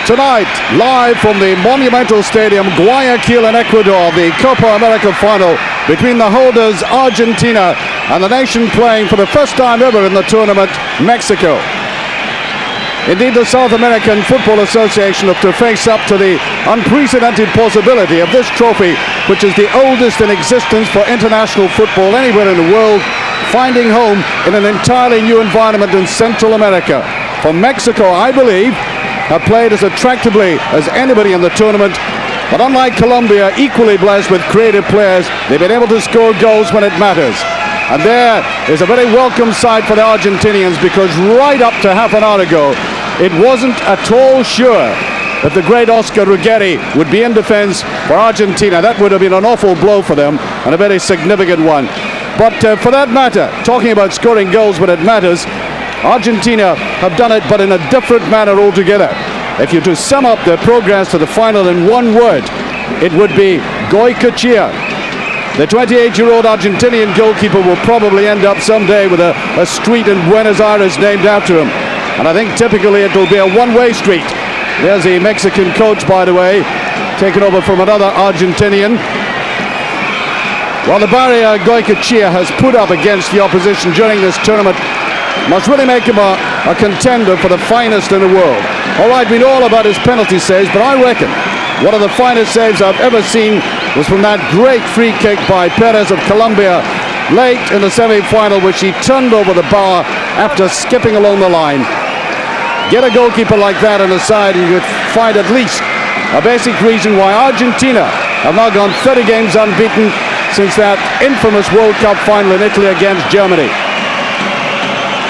Tonight, live from the Monumental Stadium, Guayaquil in Ecuador, the Copa América final between the holders Argentina and the nation playing for the first time ever in the tournament, Mexico. Indeed, the South American Football Association have to face up to the unprecedented possibility of this trophy, which is the oldest in existence for international football anywhere in the world, finding home in an entirely new environment in Central America. For Mexico, I believe, have played as attractively as anybody in the tournament, but unlike Colombia, equally blessed with creative players, they've been able to score goals when it matters. And there is a very welcome sight for the Argentinians, because right up to half an hour ago, it wasn't at all sure that the great Oscar Ruggeri would be in defense for Argentina. That would have been an awful blow for them, and a very significant one. But for that matter, talking about scoring goals when it matters, Argentina have done it, but in a different manner altogether. If you to sum up their progress to the final in one word, it would be Goycochea. The 28-year-old Argentinian goalkeeper will probably end up someday with a street in Buenos Aires named after him. And I think typically it will be a one-way street. There's the Mexican coach, by the way, taken over from another Argentinian. Well, the barrier Goycochea has put up against the opposition during this tournament must really make him a contender for the finest in the world. All right, we know all about his penalty saves, but I reckon one of the finest saves I've ever seen was from that great free kick by Perez of Colombia late in the semi-final, which he turned over the bar after skipping along the line. Get a goalkeeper like that on the side and you would find at least a basic reason why Argentina have now gone 30 games unbeaten since that infamous World Cup final in Italy against Germany.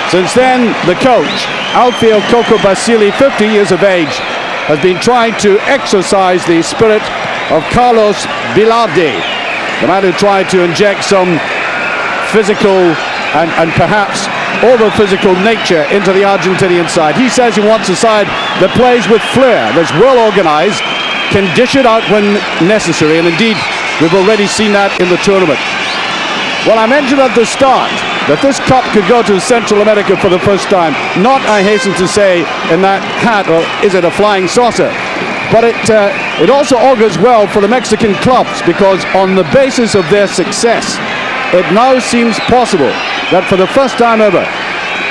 Since then, the coach, Alfio Coco Basile, 50 years of age, has been trying to exercise the spirit of Carlos Bilardi, the man who tried to inject some physical and perhaps over-physical nature into the Argentinian side. He says he wants a side that plays with flair, that's well organized, can dish it out when necessary, and indeed, we've already seen that in the tournament. Well, I mentioned at the start that this cup could go to Central America for the first time. Not, I hasten to say, in that hat, or is it a flying saucer? But it also augurs well for the Mexican clubs, because on the basis of their success, it now seems possible that for the first time ever,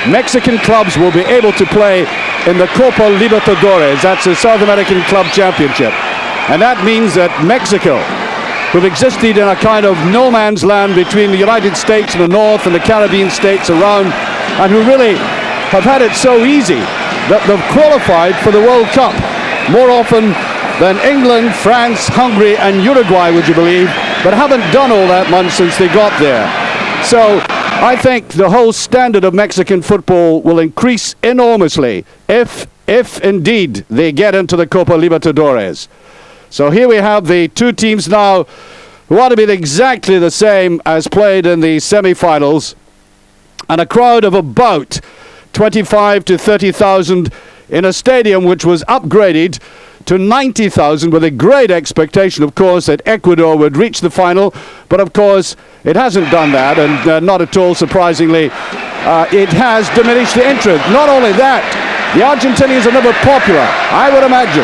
Mexican clubs will be able to play in the Copa Libertadores. That's the South American Club Championship. And that means that Mexico, who've existed in a kind of no man's land between the United States in the north and the Caribbean states around, and who really have had it so easy that they've qualified for the World Cup more often than England, France, Hungary and Uruguay, would you believe, but haven't done all that much since they got there. So I think the whole standard of Mexican football will increase enormously if indeed they get into the Copa Libertadores. So here we have the two teams now who ought to be exactly the same as played in the semi-finals, and a crowd of about 25 to 30,000 in a stadium which was upgraded to 90,000, with a great expectation, of course, that Ecuador would reach the final. But of course, it hasn't done that, and not at all surprisingly, it has diminished the interest. Not only that, the Argentinians are never popular. I would imagine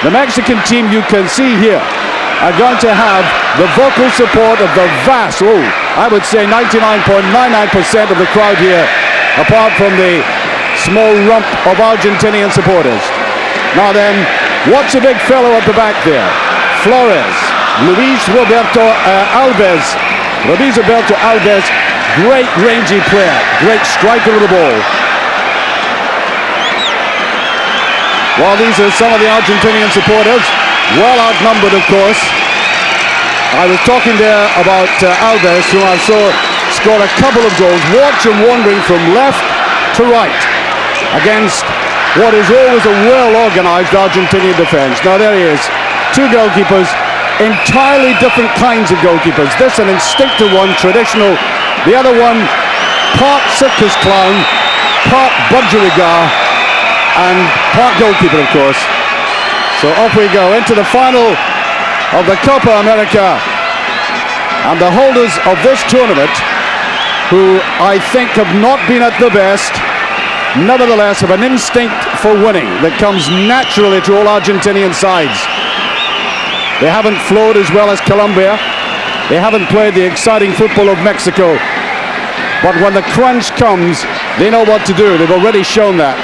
the Mexican team you can see here are going to have the vocal support of the vast, I would say 99.99% of the crowd here, apart from the small rump of Argentinian supporters. Now then, what's the big fellow at the back there? Flores, Luis Roberto Alves. Great rangy player, great striker of the ball. Well, these are some of the Argentinian supporters, well outnumbered, of course. I was talking there about Alves, who I saw score a couple of goals. Watch him wandering from left to right against what is always a well-organized Argentinian defense. Now there he is, two goalkeepers, entirely different kinds of goalkeepers. This an instinctive one, traditional. The other one, part circus clown, part budgerigar, and part goalkeeper, of course. So off we go into the final of the Copa América, and the holders of this tournament, who I think have not been at their best, nevertheless have an instinct for winning that comes naturally to all Argentinian sides. They haven't flowed as well as Colombia. They haven't played the exciting football of Mexico. But when the crunch comes, they know what to do. They've already shown that.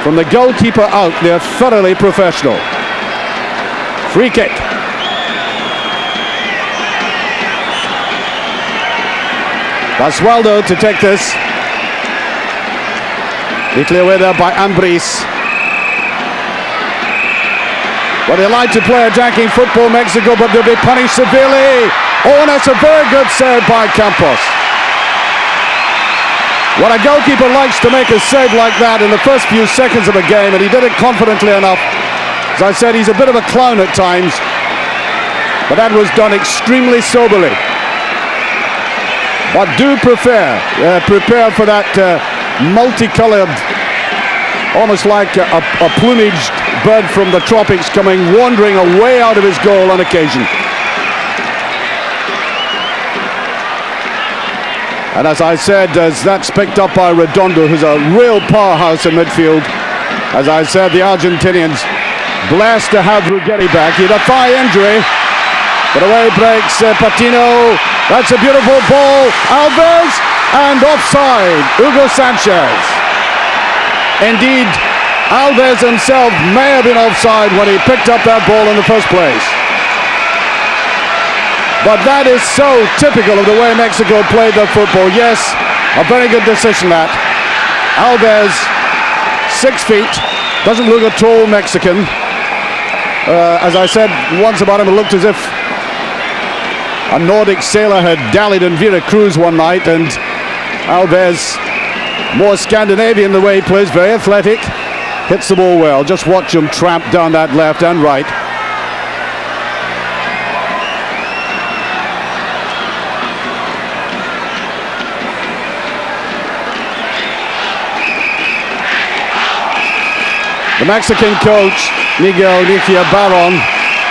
From the goalkeeper out, they're thoroughly professional. Free kick. Basualdo to take this. They clear away there by Ambris. Well, they like to play attacking football, Mexico, but they'll be punished severely. Oh, and that's a very good save by Campos. Well, a goalkeeper likes to make a save like that in the first few seconds of a game, and he did it confidently enough. As I said, he's a bit of a clown at times, but that was done extremely soberly. But do prepare for that multicolored, almost like a plumaged bird from the tropics coming wandering away out of his goal on occasion. And as I said, as that's picked up by Redondo, who's a real powerhouse in midfield. As I said, the Argentinians blessed to have Ruggeri back. He had a thigh injury, but away breaks Patino. That's a beautiful ball. Alves, and offside, Hugo Sanchez. Indeed, Alves himself may have been offside when he picked up that ball in the first place. But that is so typical of the way Mexico played their football. Yes, a very good decision that. Alves, 6 feet, doesn't look at all Mexican. As I said once about him, it looked as if a Nordic sailor had dallied in Veracruz one night, and Alves, more Scandinavian the way he plays, very athletic. Hits the ball well. Just watch him tramp down that left and right. The Mexican coach, Miguel Baron,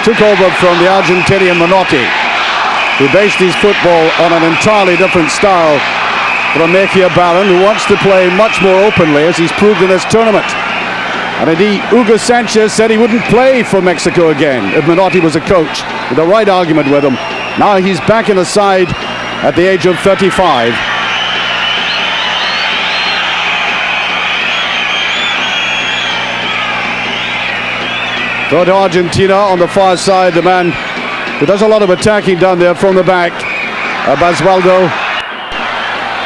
took over from the Argentinian Menotti, who based his football on an entirely different style from Mejia Baron, who wants to play much more openly, as he's proved in this tournament. And indeed, Hugo Sanchez said he wouldn't play for Mexico again if Menotti was a coach, with a right argument with him. Now he's back in the side at the age of 35. Throw to Argentina on the far side, the man who does a lot of attacking down there from the back, Basualdo.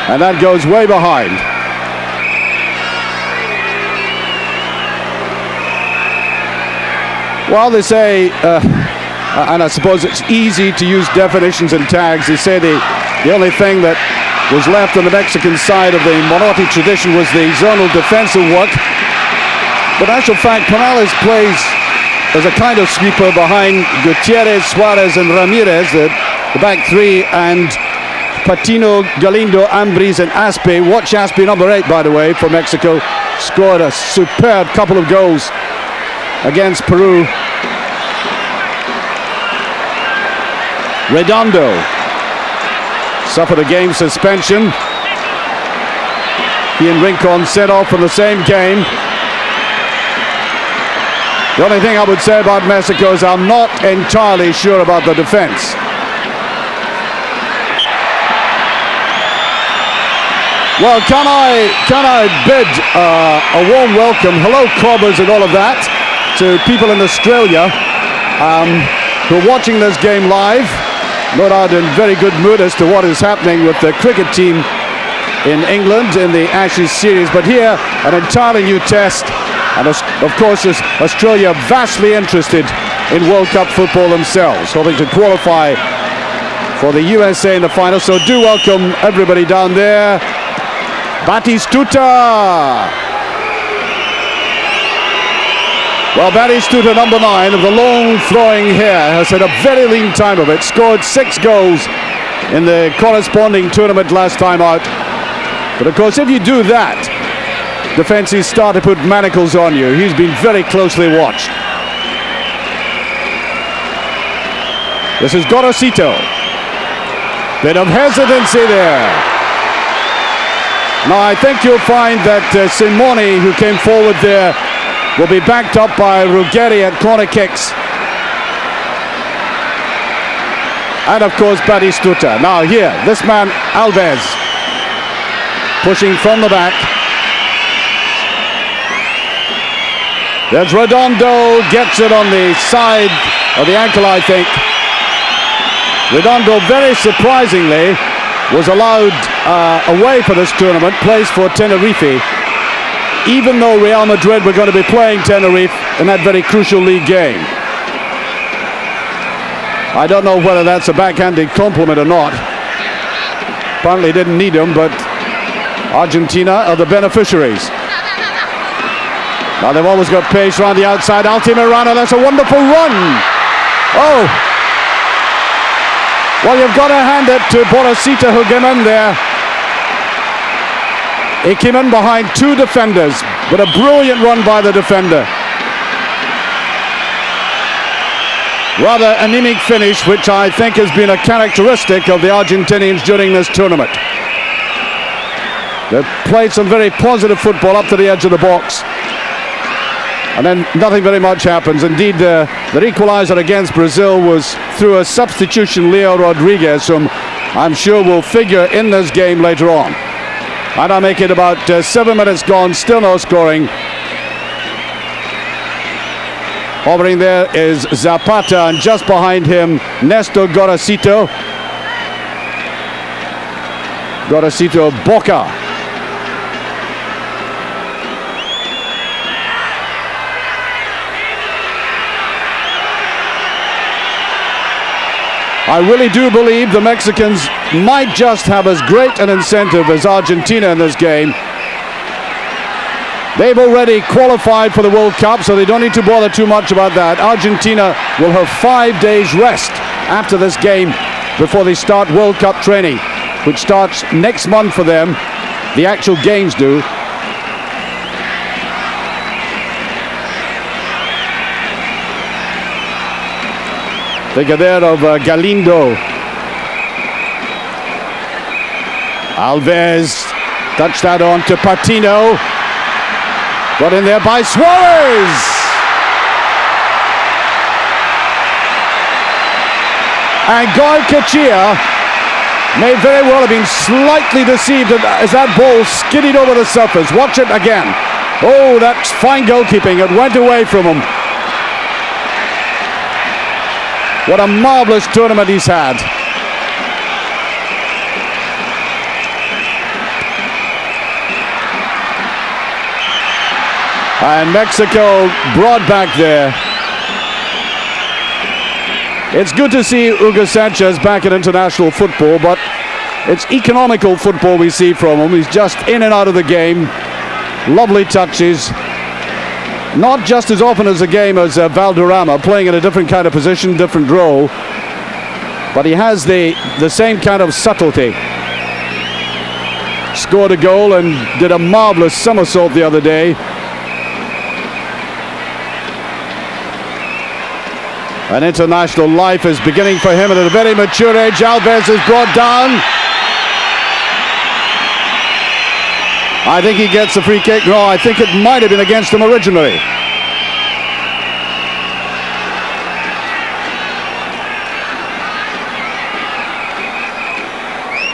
And that goes way behind. Well, they say, and I suppose it's easy to use definitions and tags, they say the only thing that was left on the Mexican side of the Menotti tradition was the zonal defensive work. But in actual fact, Perales plays as a kind of sweeper behind Gutierrez, Suarez and Ramirez, the back three, and Patino, Galindo, Ambris and Aspe. Watch Aspe, number 8, by the way, for Mexico. Scored a superb couple of goals against Peru. Redondo suffered a game suspension. He and Rincon sent off from the same game. The only thing I would say about Mexico is I'm not entirely sure about the defense. Well, can I bid a warm welcome, hello Cobbers and all of that, to people in Australia who are watching this game live. No doubt in very good mood as to what is happening with the cricket team in England in the Ashes series. But here, an entirely new test. And of course, Australia vastly interested in World Cup football themselves, hoping to qualify for the USA in the final. So do welcome everybody down there. Batistuta. Well, Batistuta, number 9, of the long flowing hair, has had a very lean time of it. Scored 6 goals in the corresponding tournament last time out. But of course, if you do that, defenses start to put manacles on you. He's been very closely watched. This is Gorosito. Bit of hesitancy there. Now, I think you'll find that Simeone, who came forward there, will be backed up by Ruggeri at corner kicks. And, of course, Batistuta. Now, here, this man, Alves, pushing from the back. There's Redondo, gets it on the side of the ankle, I think. Redondo, very surprisingly, was allowed away for this tournament, plays for Tenerife, even though Real Madrid were going to be playing Tenerife in that very crucial league game. I don't know whether that's a backhanded compliment or not. Apparently didn't need him, but Argentina are the beneficiaries. Now they've always got pace around the outside. Altamirano, that's a wonderful run. Oh. Well, you've got to hand it to Gorosito, who came in there. He came in behind two defenders, but a brilliant run by the defender. Rather anemic finish, which I think has been a characteristic of the Argentinians during this tournament. They've played some very positive football up to the edge of the box, and then nothing very much happens. Indeed, the equalizer against Brazil was through a substitution, Leo Rodriguez, whom I'm sure will figure in this game later on. And I make it about 7 minutes gone, still no scoring. Hovering there is Zapata, and just behind him, Nestor Gorosito. Gorosito Boca. I really do believe the Mexicans might just have as great an incentive as Argentina in this game. They've already qualified for the World Cup, so they don't need to bother too much about that. Argentina will have 5 days rest after this game before they start World Cup training, which starts next month for them. The actual games do. Think of there of Galindo. Alves touched that on to Patino. Got in there by Suarez. And Goycochea may very well have been slightly deceived as that ball skidded over the surface. Watch it again. Oh, that's fine goalkeeping. It went away from him. What a marvelous tournament he's had. And Mexico brought back there. It's good to see Hugo Sanchez back in international football, but it's economical football we see from him. He's just in and out of the game. Lovely touches. Not just as often as a game as Valderrama, playing in a different kind of position, different role, but he has the same kind of subtlety. Scored a goal and did a marvelous somersault the other day. An international life is beginning for him, and at a very mature age, Alves is brought down. I think he gets a free kick. No, I think it might have been against him originally.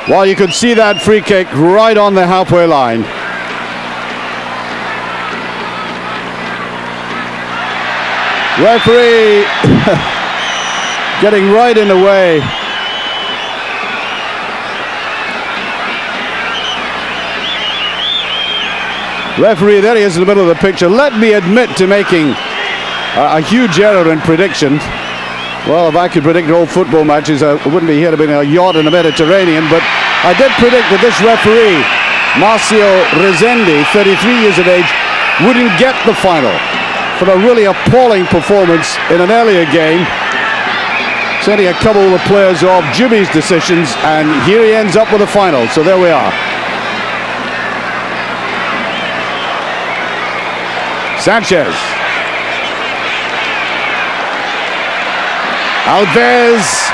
Well, you could see that free kick right on the halfway line. Referee getting right in the way. Referee, there he is in the middle of the picture. Let me admit to making a huge error in prediction. Well, if I could predict all football matches, I wouldn't be here to be in a yacht in the Mediterranean. But I did predict that this referee, Marcio Rezende, 33 years of age, wouldn't get the final for a really appalling performance in an earlier game, sending a couple of the players off, Jimmy's decisions, and here he ends up with a final. So there we are. Sanchez. Alves.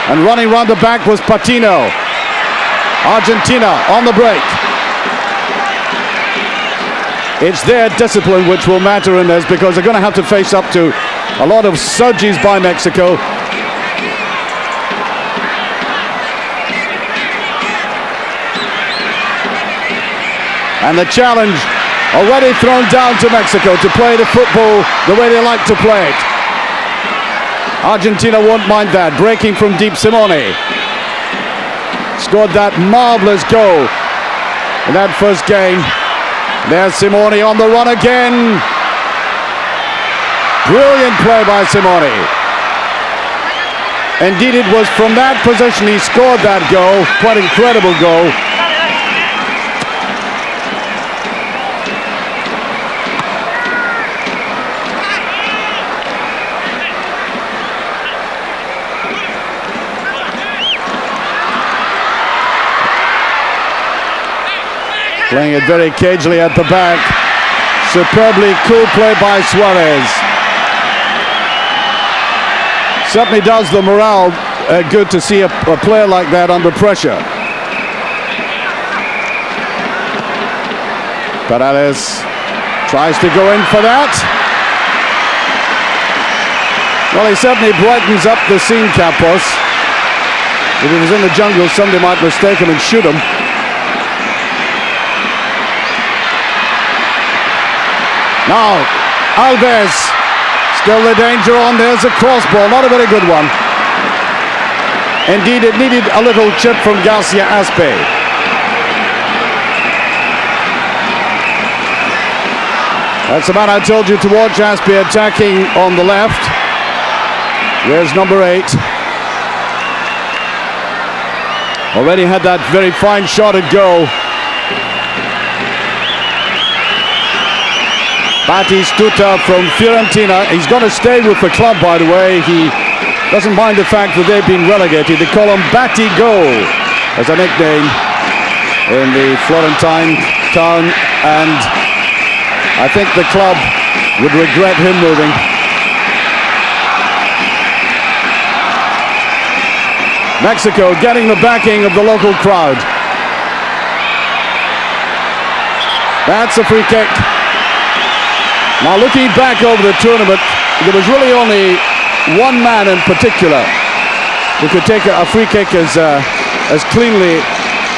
And running round the back was Patino. Argentina on the break. it's their discipline which will matter in this, because they're going to have to face up to a lot of surges by Mexico. And the challenge already thrown down to Mexico to play the football the way they like to play it. Argentina won't mind that. Breaking from deep, Simeone scored that marvelous goal in that first game. There's Simeone on the run again. Brilliant play by Simeone. Indeed, it was from that position he scored that goal. Quite incredible goal. Playing it very cagily at the back. Superbly cool play by Suarez. Certainly does the morale good to see a player like that under pressure. Perales tries to go in for that. Well, he certainly brightens up the scene, Campos. If he was in the jungle, somebody might mistake him and shoot him. Now, Alves, still the danger on. There's a cross ball, not a very good one. Indeed, it needed a little chip from Garcia Aspe. That's the man I told you to watch, Aspe attacking on the left. There's number 8. Already had that very fine shot at goal. Batistuta from Fiorentina. He's going to stay with the club, by the way. He doesn't mind the fact that they've been relegated. They call him Batigo as a nickname in the Florentine town, and I think the club would regret him moving. Mexico getting the backing of the local crowd. That's a free kick. Now, looking back over the tournament, there was really only one man in particular who could take a free kick as cleanly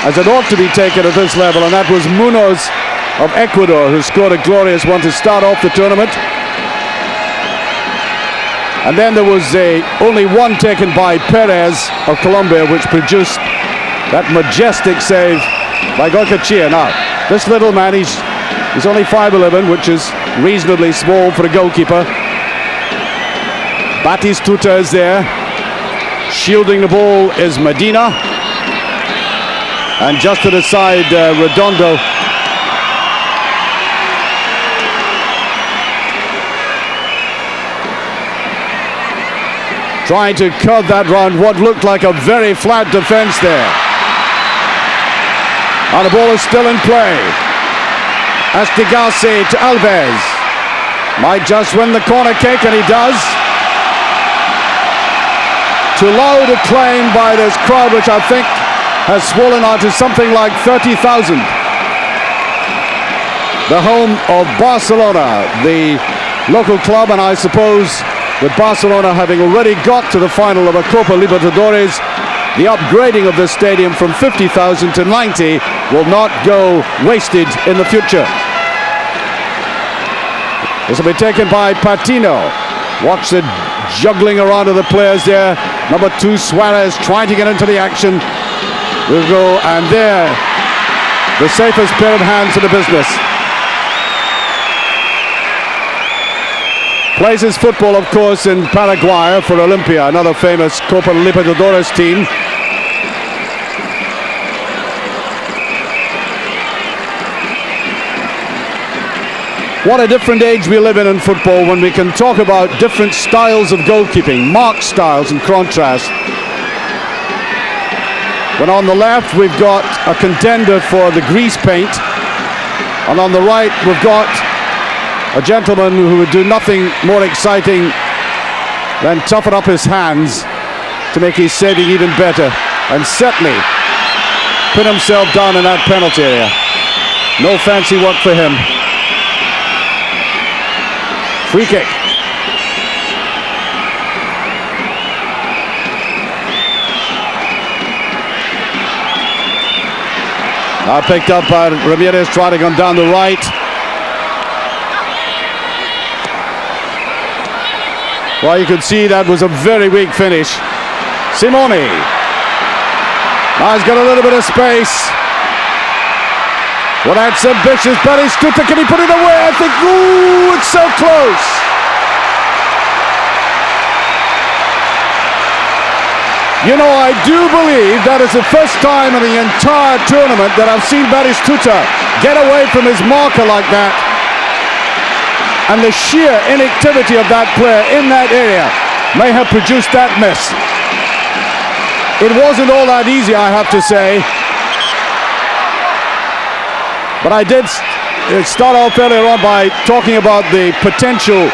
as it ought to be taken at this level, and that was Munoz of Ecuador, who scored a glorious one to start off the tournament. And then there was only one taken by Perez of Colombia, which produced that majestic save by Goycochea. Now, this little man, he's only 5'11", which is reasonably small for a goalkeeper. Batistuta is there. Shielding the ball is Medina. And just to the side, Redondo. Trying to cut that round what looked like a very flat defense there. And the ball is still in play. Astigase to Alves. Might just win the corner kick, and he does. Too loud a claim by this crowd, which I think has swollen out to something like 30,000. The home of Barcelona, the local club, and I suppose with Barcelona having already got to the final of a Copa Libertadores, the upgrading of the stadium from 50,000 to 90 will not go wasted in the future. This will be taken by Patino. Watch the juggling around of the players there. Number 2, Suarez, trying to get into the action. We'll go, and there, the safest pair of hands in the business. Plays his football, of course, in Paraguay for Olimpia, another famous Copa Libertadores team. What a different age we live in football when we can talk about different styles of goalkeeping, marked styles in contrast. When on the left we've got a contender for the grease paint, and on the right we've got a gentleman who would do nothing more exciting than toughen up his hands to make his saving even better, and certainly put himself down in that penalty area. No fancy work for him. Free kick. Now picked up by Ramirez, trying to come down the right. Well, you could see that was a very weak finish. Simeone. Now he's got a little bit of space. Well, that's ambitious. Batistuta, can he put it away? I think, ooh, it's so close. You know, I do believe that is the first time in the entire tournament that I've seen Batistuta get away from his marker like that. And the sheer inactivity of that player in that area may have produced that miss. It wasn't all that easy, I have to say. But I did start off earlier on by talking about the potential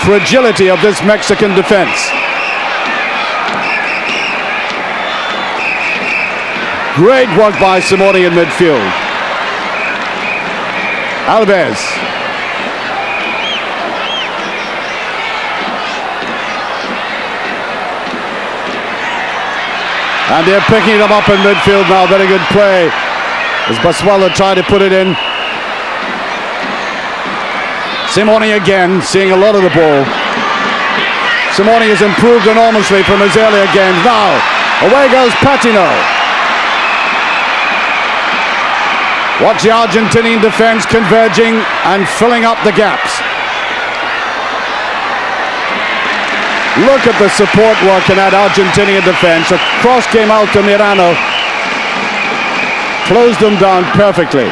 fragility of this Mexican defense. Great work by Simeone in midfield. Alves. And they're picking them up in midfield now. Very good play as Basualdo tried to put it in. Simeone again, seeing a lot of the ball. Simeone has improved enormously from his earlier games. Now, away goes Patino. Watch the Argentinian defense converging and filling up the gaps. Look at the support work in that Argentinian defense. Across came Altamirano. Closed them down perfectly.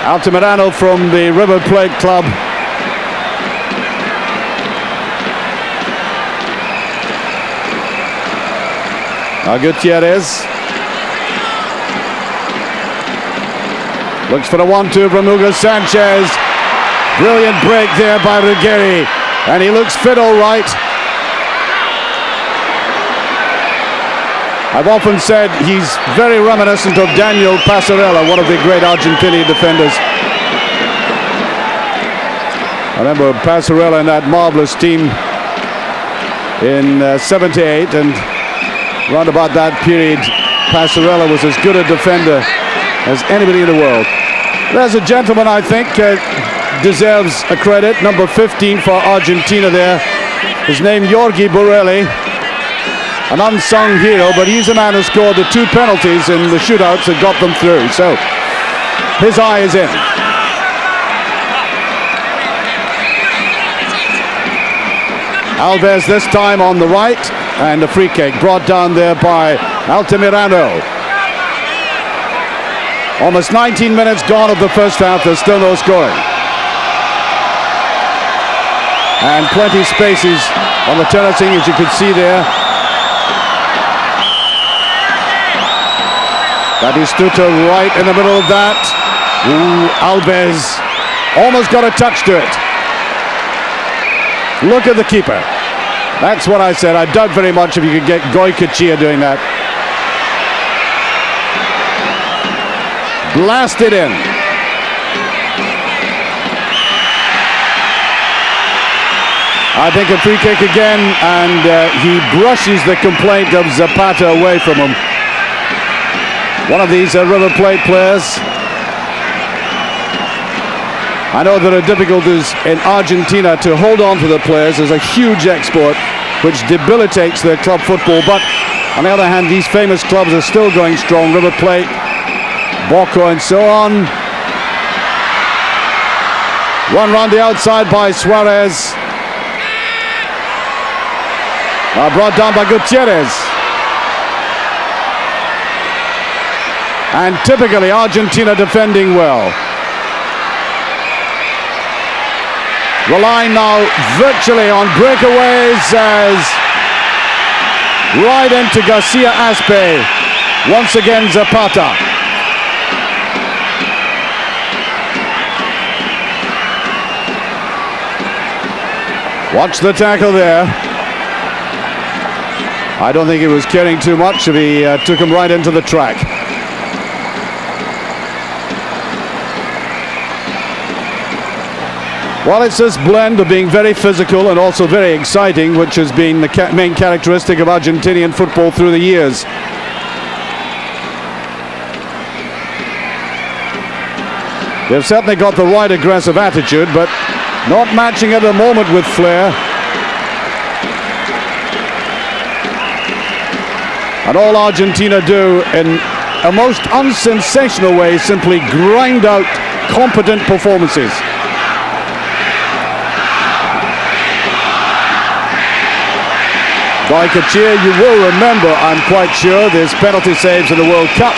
Altamirano from the River Plate club. Gutierrez. Looks for the 1-2 from Hugo Sanchez. Brilliant break there by Ruggeri. And he looks fit all right. I've often said he's very reminiscent of Daniel Passarella, one of the great Argentinian defenders. I remember Passarella in that marvelous team in 78, and round about that period, Passarella was as good a defender as anybody in the world. There's a gentleman I think deserves a credit, number 15 for Argentina there. His name Jorge Borelli, an unsung hero, but he's a man who scored the 2 penalties in the shootouts that got them through. So his eye is in. Alves this time on the right, and a free kick brought down there by Altamirano. Almost 19 minutes gone of the first half. There's still no scoring. And plenty of spaces on the terracing, as you can see there. Batistuta right in the middle of that. Ooh, Alves almost got a touch to it. Look at the keeper. That's what I said. I doubt very much if you could get Goycochea doing that. Blasted in. I think a free kick again, and he brushes the complaint of Zapata away from him. One of these River Plate players. I know there are difficulties in Argentina to hold on to the players. There's a huge export which debilitates their club football, but on the other hand, these famous clubs are still going strong. River Plate, Boca and so on. One round the outside by Suarez. Brought down by Gutierrez. And typically Argentina defending well. Relying now virtually on breakaways as right into Garcia Aspe. Once again Zapata. Watch the tackle there. I don't think he was caring too much if he took him right into the track. Well, it's this blend of being very physical and also very exciting, which has been the main characteristic of Argentinian football through the years. They've certainly got the right aggressive attitude, but not matching it at the moment with flair. And all Argentina do in a most unsensational way is simply grind out competent performances. Goycochea, you will remember, I'm quite sure, there's penalty saves in the World Cup.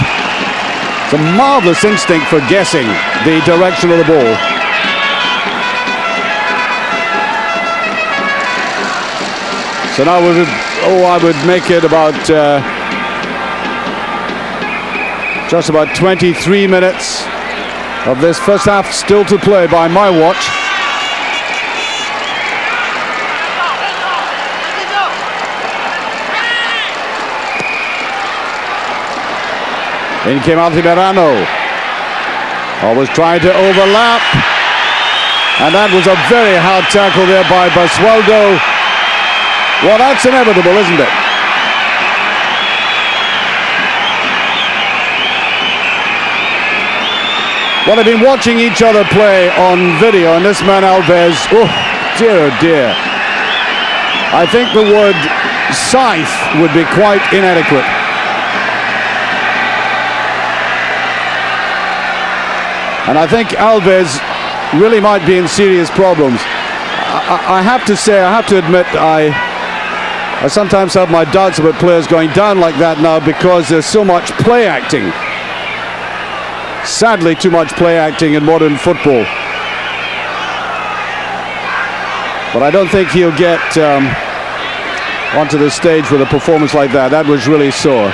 It's a marvellous instinct for guessing the direction of the ball. So now I would make it about just about 23 minutes of this first half still to play by my watch. In came Altamirano, always trying to overlap, and that was a very hard tackle there by Basualdo. Well, that's inevitable, isn't it? Well, they've been watching each other play on video, and this man Alves, oh dear, oh dear. I think the word scythe would be quite inadequate. And I think Alves really might be in serious problems. I have to say, I have to admit, I sometimes have my doubts about players going down like that now because there's so much play acting. Sadly, too much play acting in modern football. But I don't think he'll get onto the stage with a performance like that. That was really sore.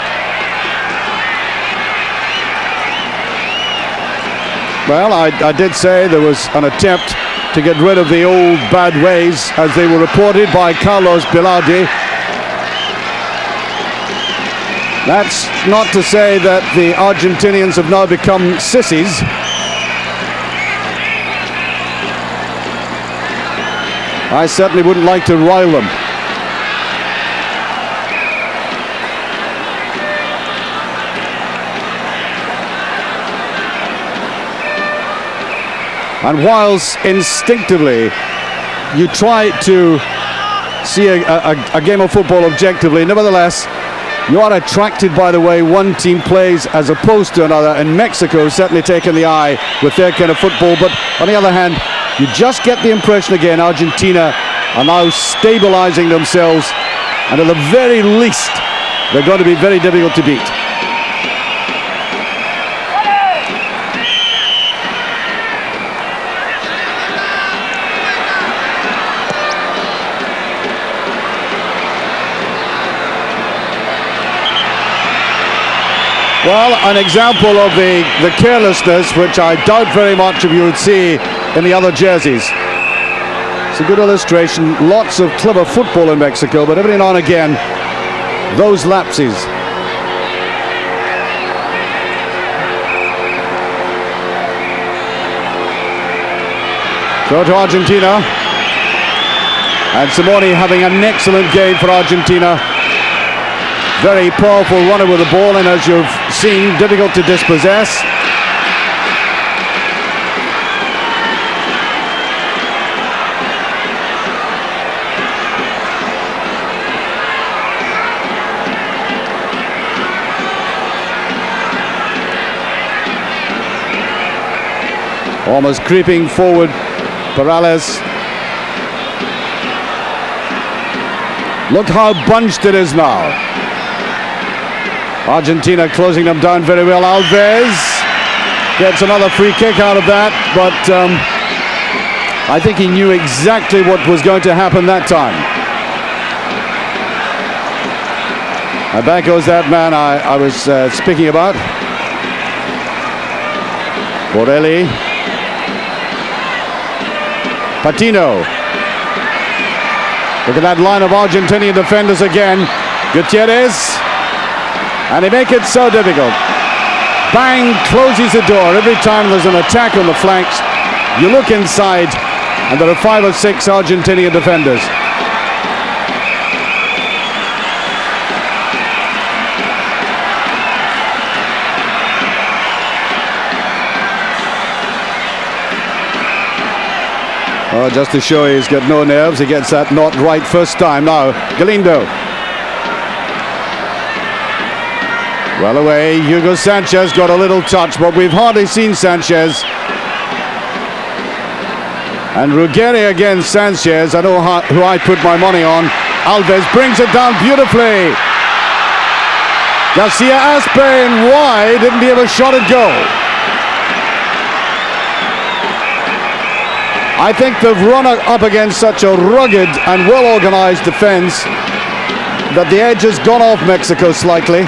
Well, I did say there was an attempt to get rid of the old bad ways as they were reported by Carlos Bilardi. That's not to say that the Argentinians have now become sissies. I certainly wouldn't like to rile them. And whilst instinctively you try to see a game of football objectively, nevertheless, you are attracted by the way one team plays as opposed to another. And Mexico has certainly taken the eye with their kind of football. But on the other hand, you just get the impression again, Argentina are now stabilizing themselves. And at the very least, they're going to be very difficult to beat. Well, an example of the carelessness which I doubt very much if you would see in the other jerseys. It's a good illustration. Lots of clever football in Mexico, but every now and again, those lapses. Throw to Argentina. And Simeone having an excellent game for Argentina. Very powerful runner with the ball, and as you've seen, difficult to dispossess. Almost creeping forward, Perales. Look how bunched it is now. Argentina closing them down very well. Alves gets another free kick out of that, but I think he knew exactly what was going to happen that time. And back goes that man I was speaking about. Borelli. Patino. Look at that line of Argentinian defenders again. Gutierrez. And they make it so difficult. Bang, closes the door. Every time there's an attack on the flanks, you look inside and there are 5 or 6 Argentinian defenders. Oh, just to show he's got no nerves, he gets that not right first time. Now, Galindo. Well away, Hugo Sanchez got a little touch, but we've hardly seen Sanchez. And Ruggeri against Sanchez. I know who I put my money on. Alves brings it down beautifully. Garcia Aspe in wide, didn't he have a shot at goal? I think they've run up against such a rugged and well-organized defense that the edge has gone off Mexico slightly.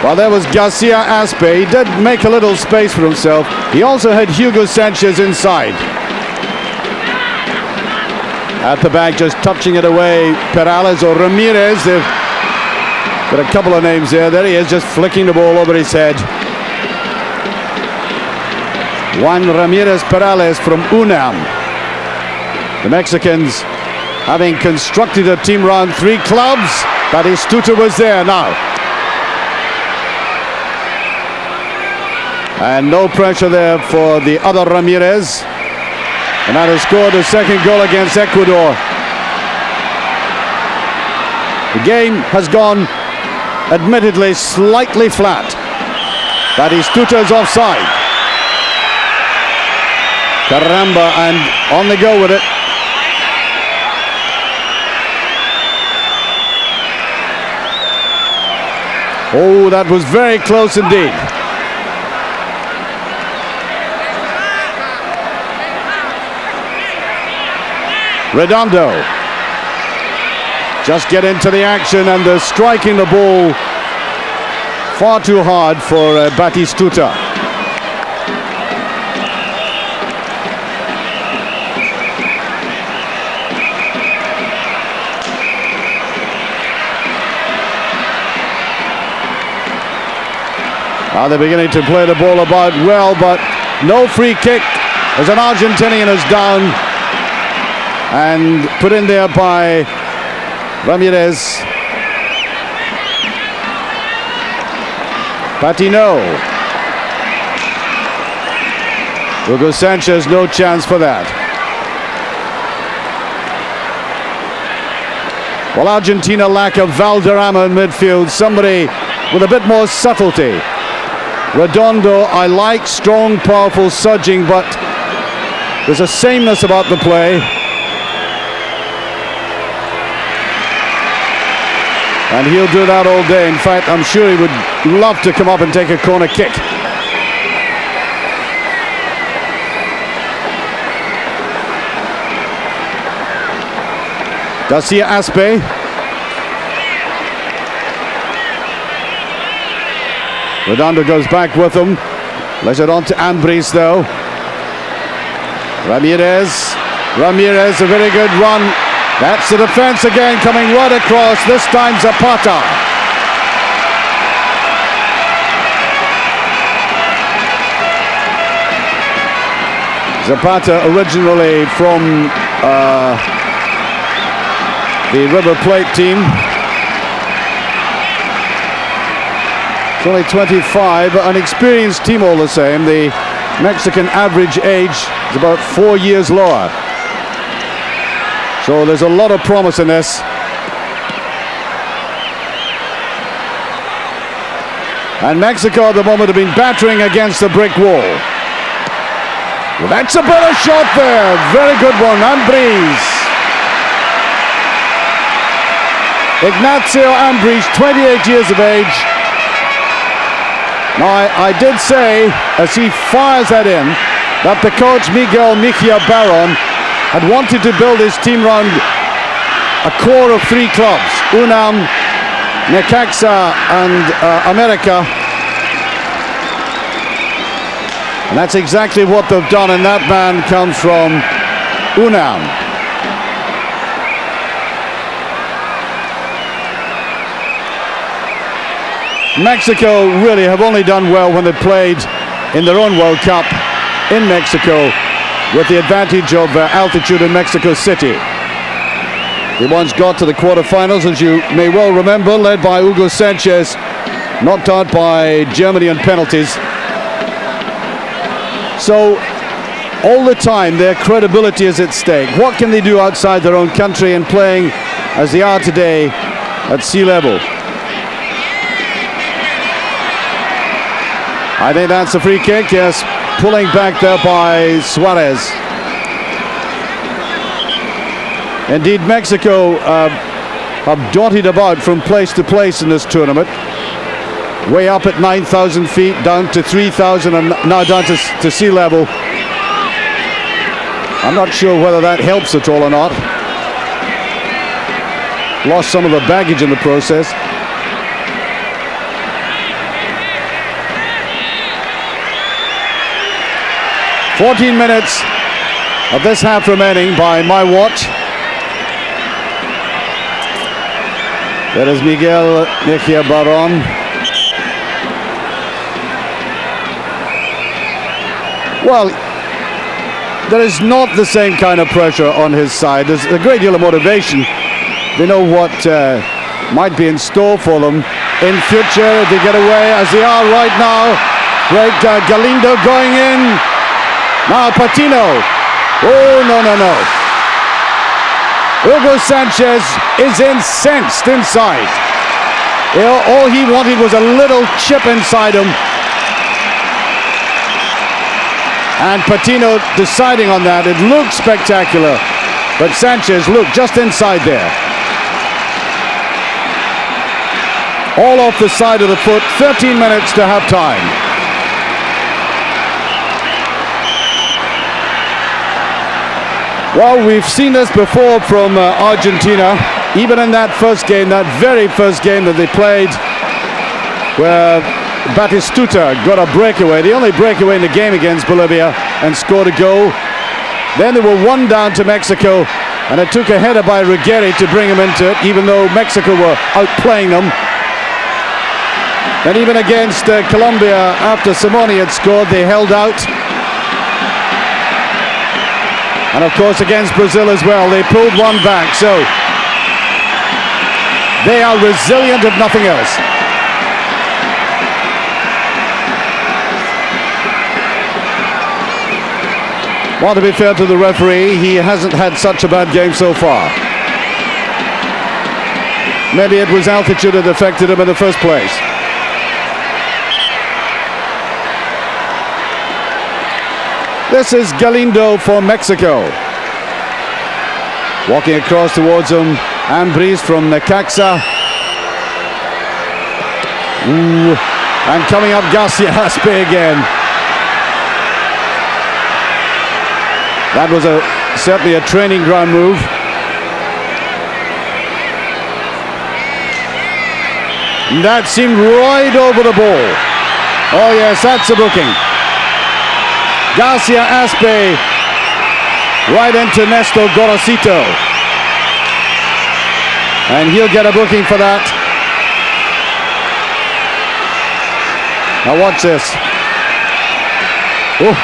Well, there was Garcia Aspe. He did make a little space for himself. He also had Hugo Sanchez inside. At the back, just touching it away, Perales or Ramirez. They've got a couple of names there. There he is, just flicking the ball over his head. Juan Ramirez Perales from UNAM. The Mexicans having constructed a team around 3 clubs. Batistuta was there now. And no pressure there for the other Ramirez. And that has scored a second goal against Ecuador. The game has gone, admittedly, slightly flat. Batistuta's offside. Caramba, and on the go with it. Oh, that was very close indeed. Redondo just get into the action, and they're striking the ball far too hard for Batistuta. Now they're beginning to play the ball about well, but no free kick as an Argentinian is down. And put in there by Ramirez. Patino. Hugo Sanchez, no chance for that. Well, Argentina lack of Valderrama in midfield. Somebody with a bit more subtlety. Redondo, I like strong, powerful surging, but there's a sameness about the play. And he'll do that all day. In fact, I'm sure he would love to come up and take a corner kick. Garcia Aspe. Redondo goes back with him. Lays it on to Ambris though. Ramirez, a very good run. That's the defense again, coming right across, this time Zapata. Zapata originally from the River Plate team. It's only 25, an experienced team all the same. The Mexican average age is about 4 years lower. So there's a lot of promise in this. And Mexico at the moment have been battering against the brick wall. Well, that's a better shot there. Very good one, Ambris. Ignacio Ambris, 28 years of age. Now, I did say, as he fires that in, that the coach Miguel Mejia Barón had wanted to build his team around a core of 3 clubs, UNAM, Necaxa and America. And that's exactly what they've done, and that man comes from UNAM. Mexico really have only done well when they played in their own World Cup in Mexico with the advantage of altitude in Mexico City. They once got to the quarterfinals, as you may well remember, led by Hugo Sanchez, knocked out by Germany on penalties. So all the time their credibility is at stake. What can they do outside their own country and playing as they are today at sea level? I think that's a free kick, yes, pulling back there by Suarez. Indeed, Mexico have dotted about from place to place in this tournament. Way up at 9,000 feet, down to 3,000, and now down to sea level. I'm not sure whether that helps at all or not. Lost some of the baggage in the process. "14 minutes of this half remaining by my watch." There is Miguel Mejia Baron. Well, there is not the same kind of pressure on his side. There's a great deal of motivation. They know what might be in store for them in future if they get away, as they are right now. Great Galindo going in. Now Patino. Oh, no, no, no. Hugo Sanchez is incensed inside. All he wanted was a little chip inside him. And Patino deciding on that. It looked spectacular, but Sanchez looked just inside there. All off the side of the foot. 13 minutes to half time. Well, we've seen this before from Argentina, even in that first game, that very first game that they played, where Batistuta got a breakaway, the only breakaway in the game against Bolivia, and scored a goal. Then they were 1 down to Mexico, and it took a header by Ruggeri to bring them into it, even though Mexico were outplaying them. And even against Colombia, after Simeone had scored, they held out. And of course against Brazil as well, they pulled one back. So they are resilient if nothing else. Well, to be fair to the referee, he hasn't had such a bad game so far. Maybe it was altitude that affected him in the first place. This is Galindo for Mexico. Walking across towards him, Ambris from Necaxa. Ooh. And coming up, Garcia Aspe again. That was certainly a training ground move. And that seemed right over the ball. Oh yes, that's a booking. Garcia Aspe right into Nestor Gorosito. And he'll get a booking for that. Now watch this. Oh.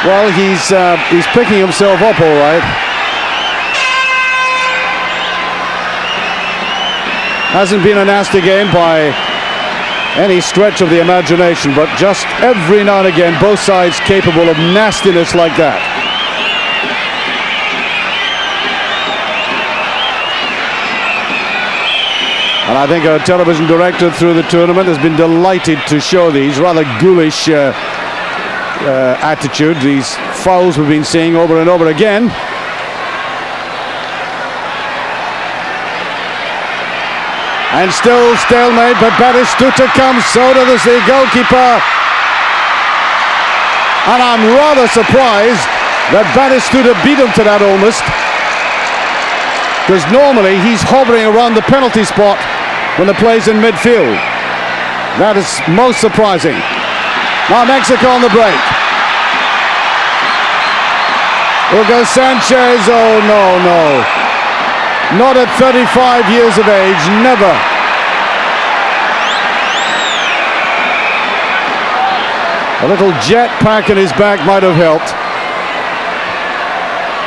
Well, he's picking himself up all right. Hasn't been a nasty game by any stretch of the imagination, but just every now and again, both sides capable of nastiness like that. And I think our television director through the tournament has been delighted to show these rather ghoulish attitude, these fouls we've been seeing over and over again. And still stalemate, but Batistuta comes, so does the goalkeeper. And I'm rather surprised that Batistuta beat him to that almost, because normally he's hovering around the penalty spot when the play's in midfield. That is most surprising. Now Mexico on the break. Hugo Sanchez, oh no, no. Not at 35 years of age, never. A little jet pack in his back might have helped.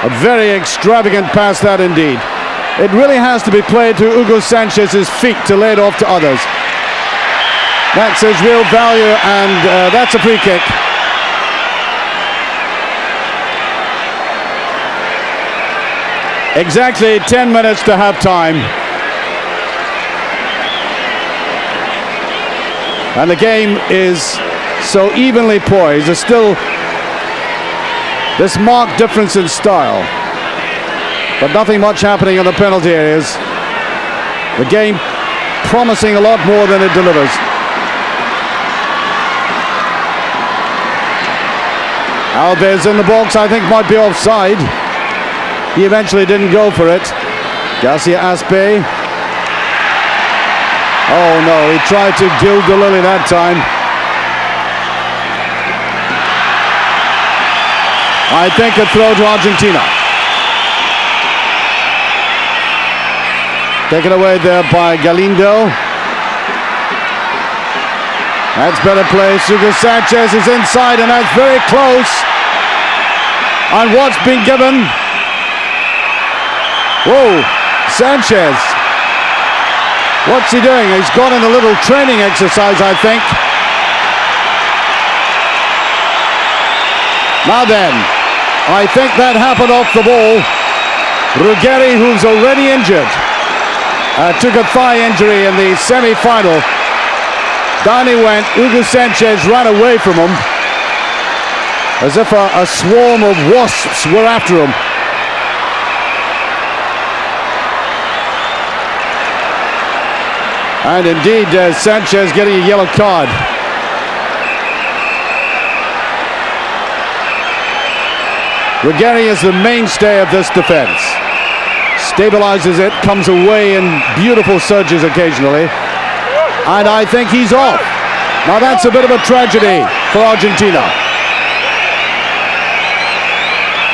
A very extravagant pass that indeed. It really has to be played to Hugo Sanchez's feet to lay it off to others. That's his real value, and that's a free kick. Exactly 10 minutes to half time. And the game is so evenly poised. There's still this marked difference in style, but nothing much happening in the penalty areas. The game promising a lot more than it delivers. Alves in the box, I think might be offside. He eventually didn't go for it. Garcia Aspe. Oh no, he tried to gild the lily that time. I think a throw to Argentina. Taken away there by Galindo. That's better play. Hugo Sanchez is inside, and that's very close. And what's been given? Whoa, Sanchez. What's he doing? He's gone in a little training exercise, I think. Now then, I think that happened off the ball. Ruggeri, who's already injured, took a thigh injury in the semi-final. Down he went. Hugo Sanchez ran away from him as if a swarm of wasps were after him. And indeed, Sanchez getting a yellow card. Ruggeri is the mainstay of this defense. Stabilizes it, comes away in beautiful surges occasionally. And I think he's off. Now that's a bit of a tragedy for Argentina.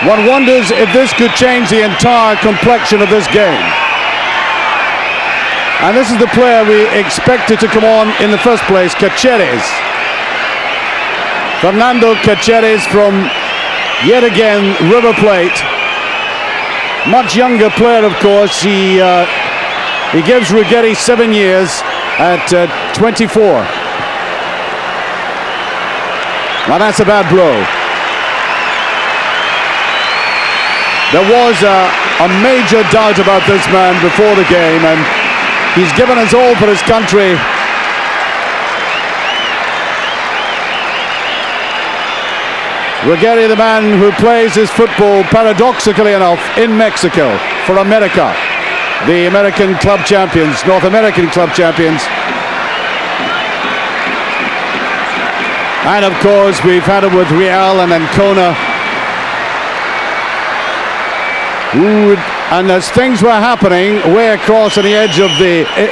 One wonders if this could change the entire complexion of this game. And this is the player we expected to come on in the first place, Caceres. Fernando Caceres from, yet again, River Plate. Much younger player, of course. He gives Ruggeri 7 years at 24. Now that's a bad blow. There was a major doubt about this man before the game, and he's given his all for his country. Ruggeri, the man who plays his football, paradoxically enough, in Mexico for America, the American club champions, North American club champions. And of course, we've had it with Real and Ancona. Ooh, and as things were happening way across on the edge of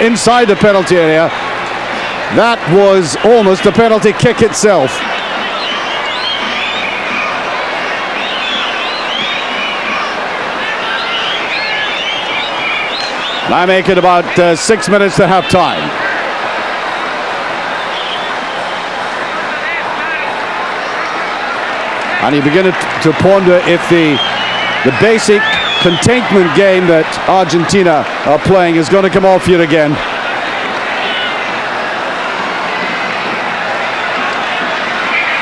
inside the penalty area, that was almost the penalty kick itself. I make it about 6 minutes to half time. And you begin to ponder if the basic containment game that Argentina are playing is going to come off yet again.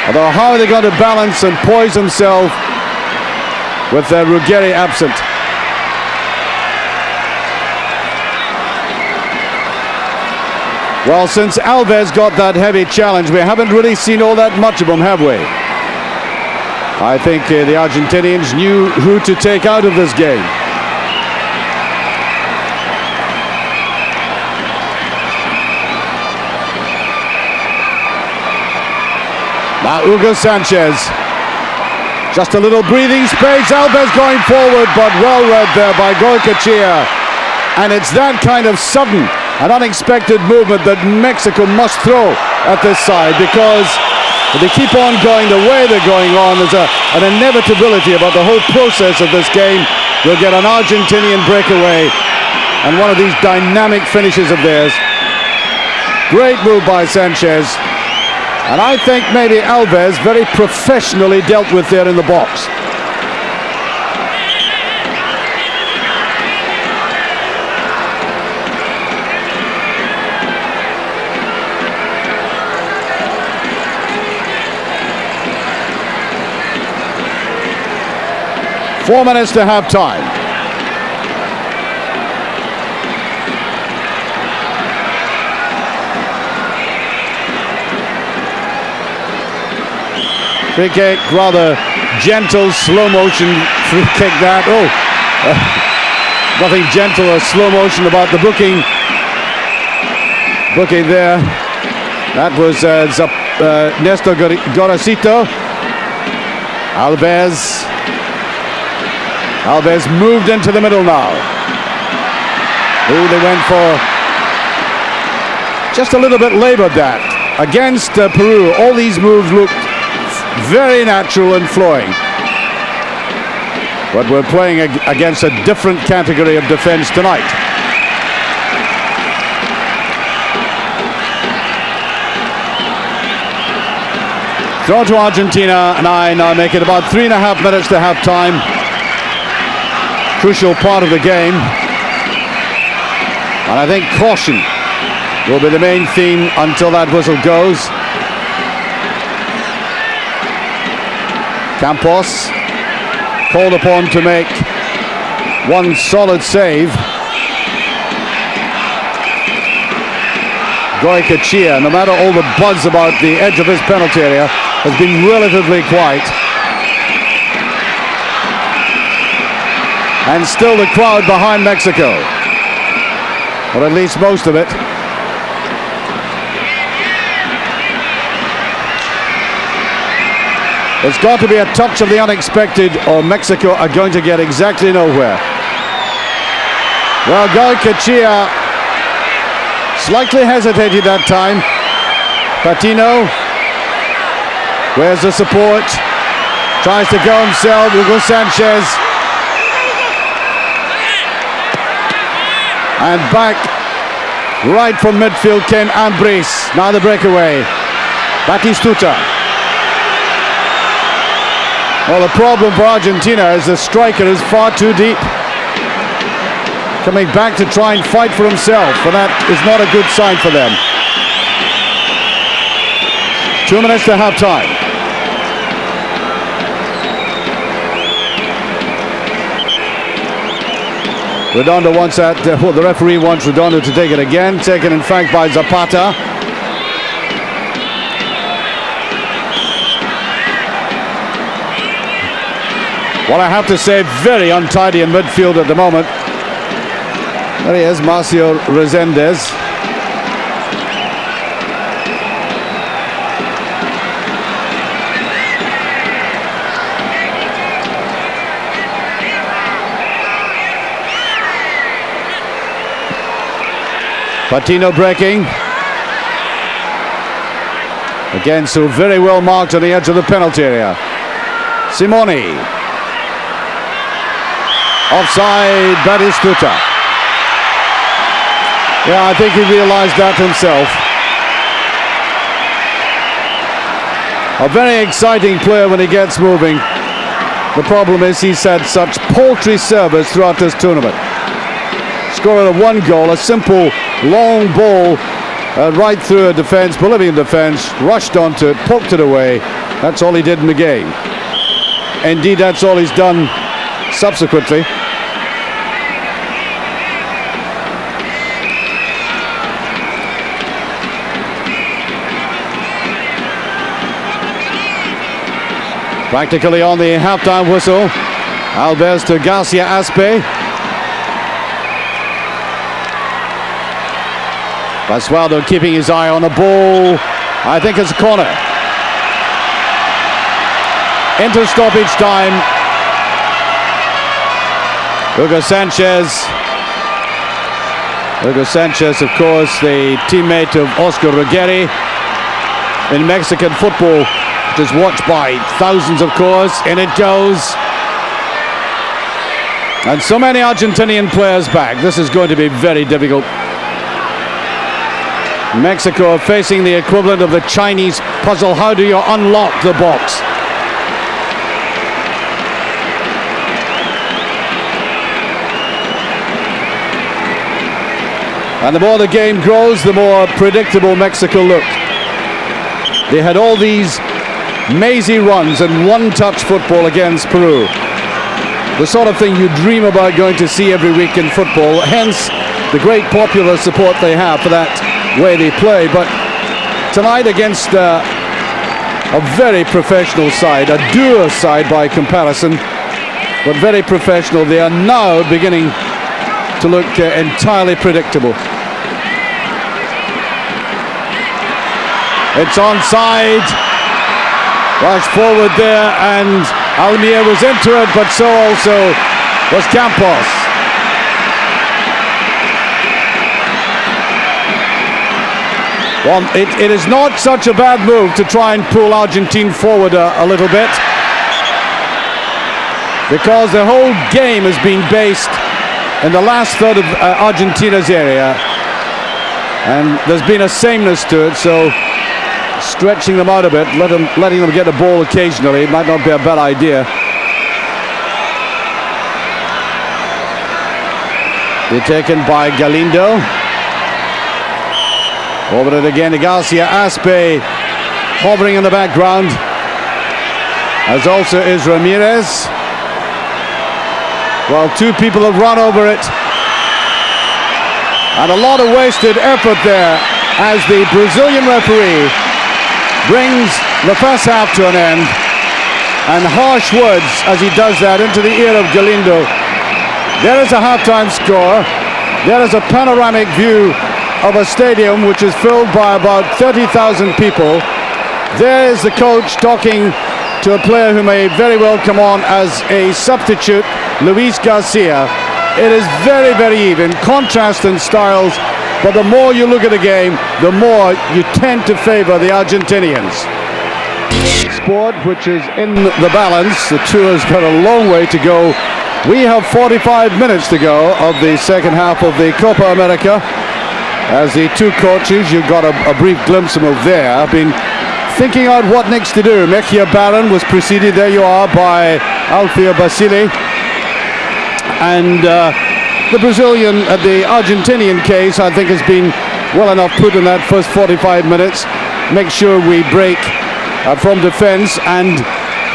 Although how are they going to balance and poise themselves with Ruggeri absent? Well, since Alves got that heavy challenge, we haven't really seen all that much of him, have we? I think the Argentinians knew who to take out of this game. Now Hugo Sanchez. Just a little breathing space. Alves going forward, but well read there by Goycochea. And it's that kind of sudden and unexpected movement that Mexico must throw at this side, because if they keep on going the way they're going on, there's an inevitability about the whole process of this game. We'll get an Argentinian breakaway and one of these dynamic finishes of theirs. Great move by Sanchez. And I think maybe Alves very professionally dealt with there in the box. Four minutes to half time. Free kick, rather gentle, slow motion free kick that. Oh, nothing gentle or slow motion about the booking there. That was Nestor Gorosito. Alves moved into the middle now. Oh, they went for just a little bit labored that. Against Peru, all these moves looked very natural and flowing. But we're playing against a different category of defense tonight. Throw to Argentina, and I now make it about 3.5 minutes to half time. Crucial part of the game. And I think caution will be the main theme until that whistle goes. Campos called upon to make one solid save. Goycochea, no matter all the buzz about the edge of his penalty area, has been relatively quiet. And still the crowd behind Mexico, or at least most of it. It's got to be a touch of the unexpected, or Mexico are going to get exactly nowhere. Well, Goycochea slightly hesitated that time. Patino, where's the support? Tries to go himself. Hugo Sanchez. And back, right from midfield came Ambris. Now the breakaway. Batistuta. Well, the problem for Argentina is the striker is far too deep. Coming back to try and fight for himself, and that is not a good sign for them. 2 minutes to half time. Redondo wants that, well, the referee wants Redondo to take it again. Taken, in fact, by Zapata. Well, I have to say, very untidy in midfield at the moment. There he is, Marcio Rezende. Patino breaking. Again, so very well marked on the edge of the penalty area. Simeone. Offside, Batistuta. Yeah, I think he realized that himself. A very exciting player when he gets moving. The problem is he's had such paltry service throughout this tournament. Scoring a one goal, a simple long ball right through a defense, Bolivian defense, rushed onto it, poked it away. That's all he did in the game. Indeed, that's all he's done subsequently. Practically on the halftime whistle. Alves to Garcia Aspe. Basualdo keeping his eye on the ball. I think it's a corner. Into stoppage time. Hugo Sanchez. Hugo Sanchez, of course, the teammate of Oscar Ruggeri in Mexican football. It is watched by thousands, of course. In it goes. And so many Argentinian players back. This is going to be very difficult. Mexico are facing the equivalent of the Chinese puzzle. How do you unlock the box? And the more the game grows, the more predictable Mexico look. They had all these mazy runs and one-touch football against Peru. The sort of thing you dream about going to see every week in football. Hence, the great popular support they have for that way they play. But tonight against a very professional side, a doer side by comparison, but very professional, they are now beginning to look entirely predictable. It's onside. Rush forward there, and Almier was into it, but so also was Campos. Well, it is not such a bad move to try and pull Argentina forward a little bit, because the whole game has been based in the last third of Argentina's area, and there's been a sameness to it, so stretching them out a bit, letting them get a ball occasionally might not be a bad idea. They're taken by Galindo. Over it again to Garcia. Aspe hovering in the background, as also is Ramirez. Well, two people have run over it, and a lot of wasted effort there as the Brazilian referee brings the first half to an end, and harsh words as he does that into the ear of Galindo. There is a halftime score. There is a panoramic view of a stadium which is filled by about 30,000 people. There is the coach talking to a player who may very well come on as a substitute, Luis Garcia. It is very, very even, contrast in styles, but the more you look at the game, the more you tend to favor the Argentinians. Sport, which is in the balance. The tour's got a long way to go. We have 45 minutes to go of the second half of the Copa América. As the two coaches, you've got a brief glimpse of them there, have been thinking out what next to do. Mejia Barron was preceded, there you are, by Alfio Basile. And the Brazilian, the Argentinian case, I think has been well enough put in that first 45 minutes. Make sure we break from defense, and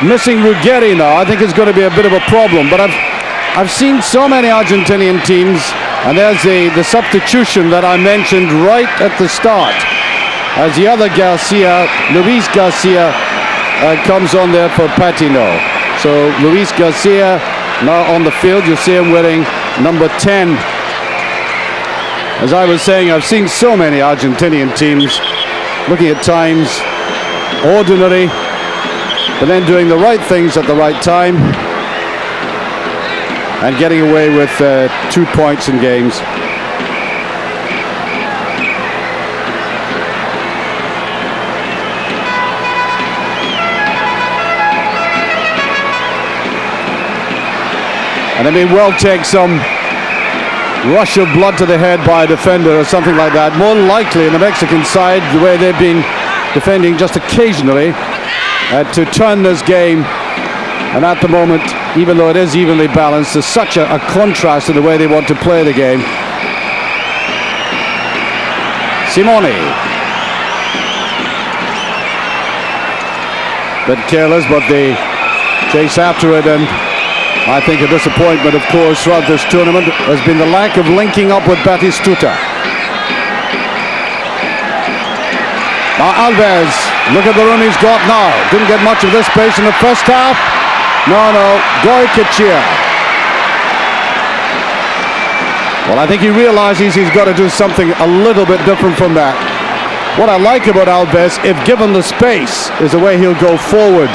missing Ruggeri now, I think is going to be a bit of a problem. But I've seen so many Argentinian teams, and there's the substitution that I mentioned right at the start, as the other Garcia, Luis Garcia, comes on there for Patino. So Luis Garcia now on the field. You'll see him wearing number 10. As I was saying, I've seen so many Argentinian teams looking at times ordinary, but then doing the right things at the right time and getting away with 2 points in games. And it may well take some rush of blood to the head by a defender or something like that. More likely in the Mexican side, the way they've been defending just occasionally, to turn this game. And at the moment, even though it is evenly balanced, there's such a contrast in the way they want to play the game. Simeone. Bit careless, but they chase after it, and I think a disappointment, of course, throughout this tournament has been the lack of linking up with Batistuta. Now Alves, look at the run he's got now. Didn't get much of this space in the first half. No, Goycochea. Well, I think he realizes he's got to do something a little bit different from that. What I like about Alves, if given the space, is the way he'll go forward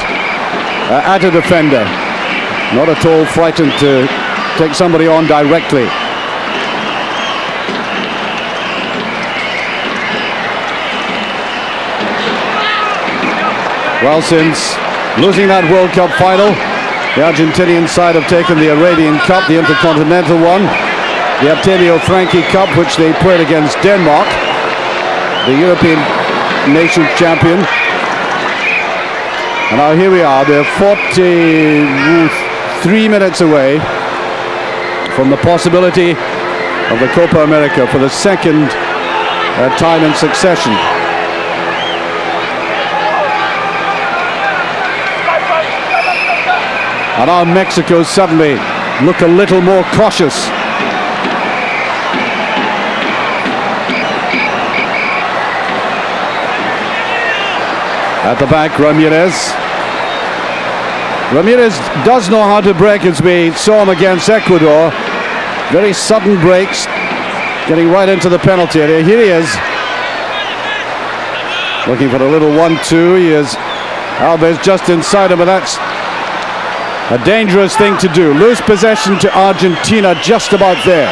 at a defender. Not at all frightened to take somebody on directly. Well, since losing that World Cup final, The Argentinian side have taken the Arabian Cup, the Intercontinental one, the Abtelio Franchi Cup, which they played against Denmark, the European Nations champion. And now here we are, they're 43 minutes away from the possibility of the Copa America for the second time in succession. And now Mexico suddenly look a little more cautious. At the back, Ramirez. Ramirez does know how to break, as we saw him against Ecuador. Very sudden breaks, getting right into the penalty area. Here he is, looking for a little 1-2. He is Alves just inside him, but that's a dangerous thing to do. Lose possession to Argentina just about there.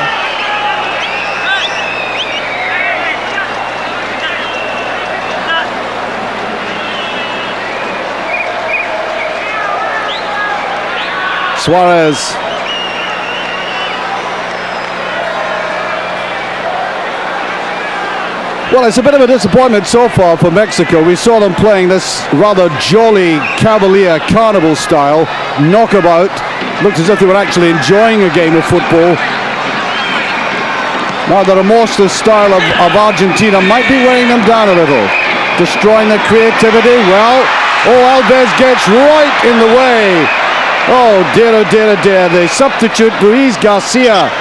Suarez. Well, it's a bit of a disappointment so far for Mexico. We saw them playing this rather jolly Cavalier Carnival style knockabout. Looked as if they were actually enjoying a game of football. Now the remorseless style of Argentina might be weighing them down a little, destroying their creativity. Well, Alves gets right in the way. Oh dear, oh dear, oh dear. The substitute, Luis Garcia.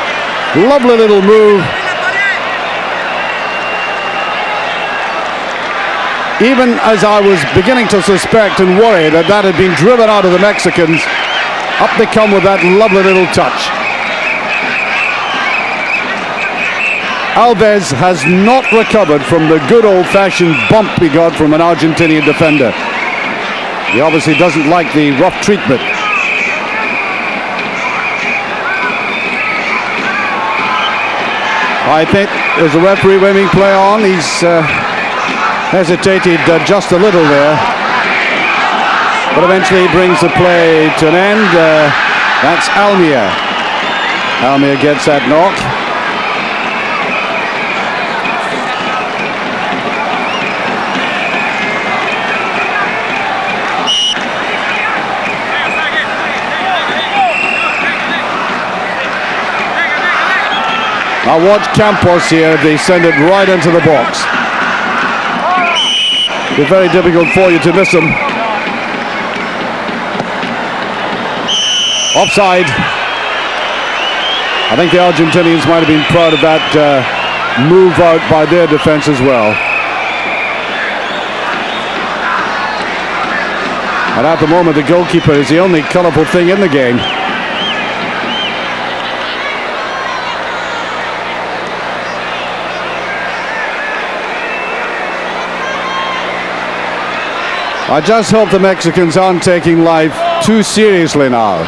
Lovely little move. Even as I was beginning to suspect and worry that that had been driven out of the Mexicans, up they come with that lovely little touch. Alves has not recovered from the good old-fashioned bump he got from an Argentinian defender. He obviously doesn't like the rough treatment. I think there's a referee waving play on. He's hesitated just a little there, but eventually he brings the play to an end. That's Almir. Almir gets that knock. Now watch Campos here. They send it right into the box. It's very difficult for you to miss him. Offside. I think the Argentinians might have been proud of that move out by their defense as well. And at the moment, the goalkeeper is the only colourful thing in the game. I just hope the Mexicans aren't taking life too seriously now.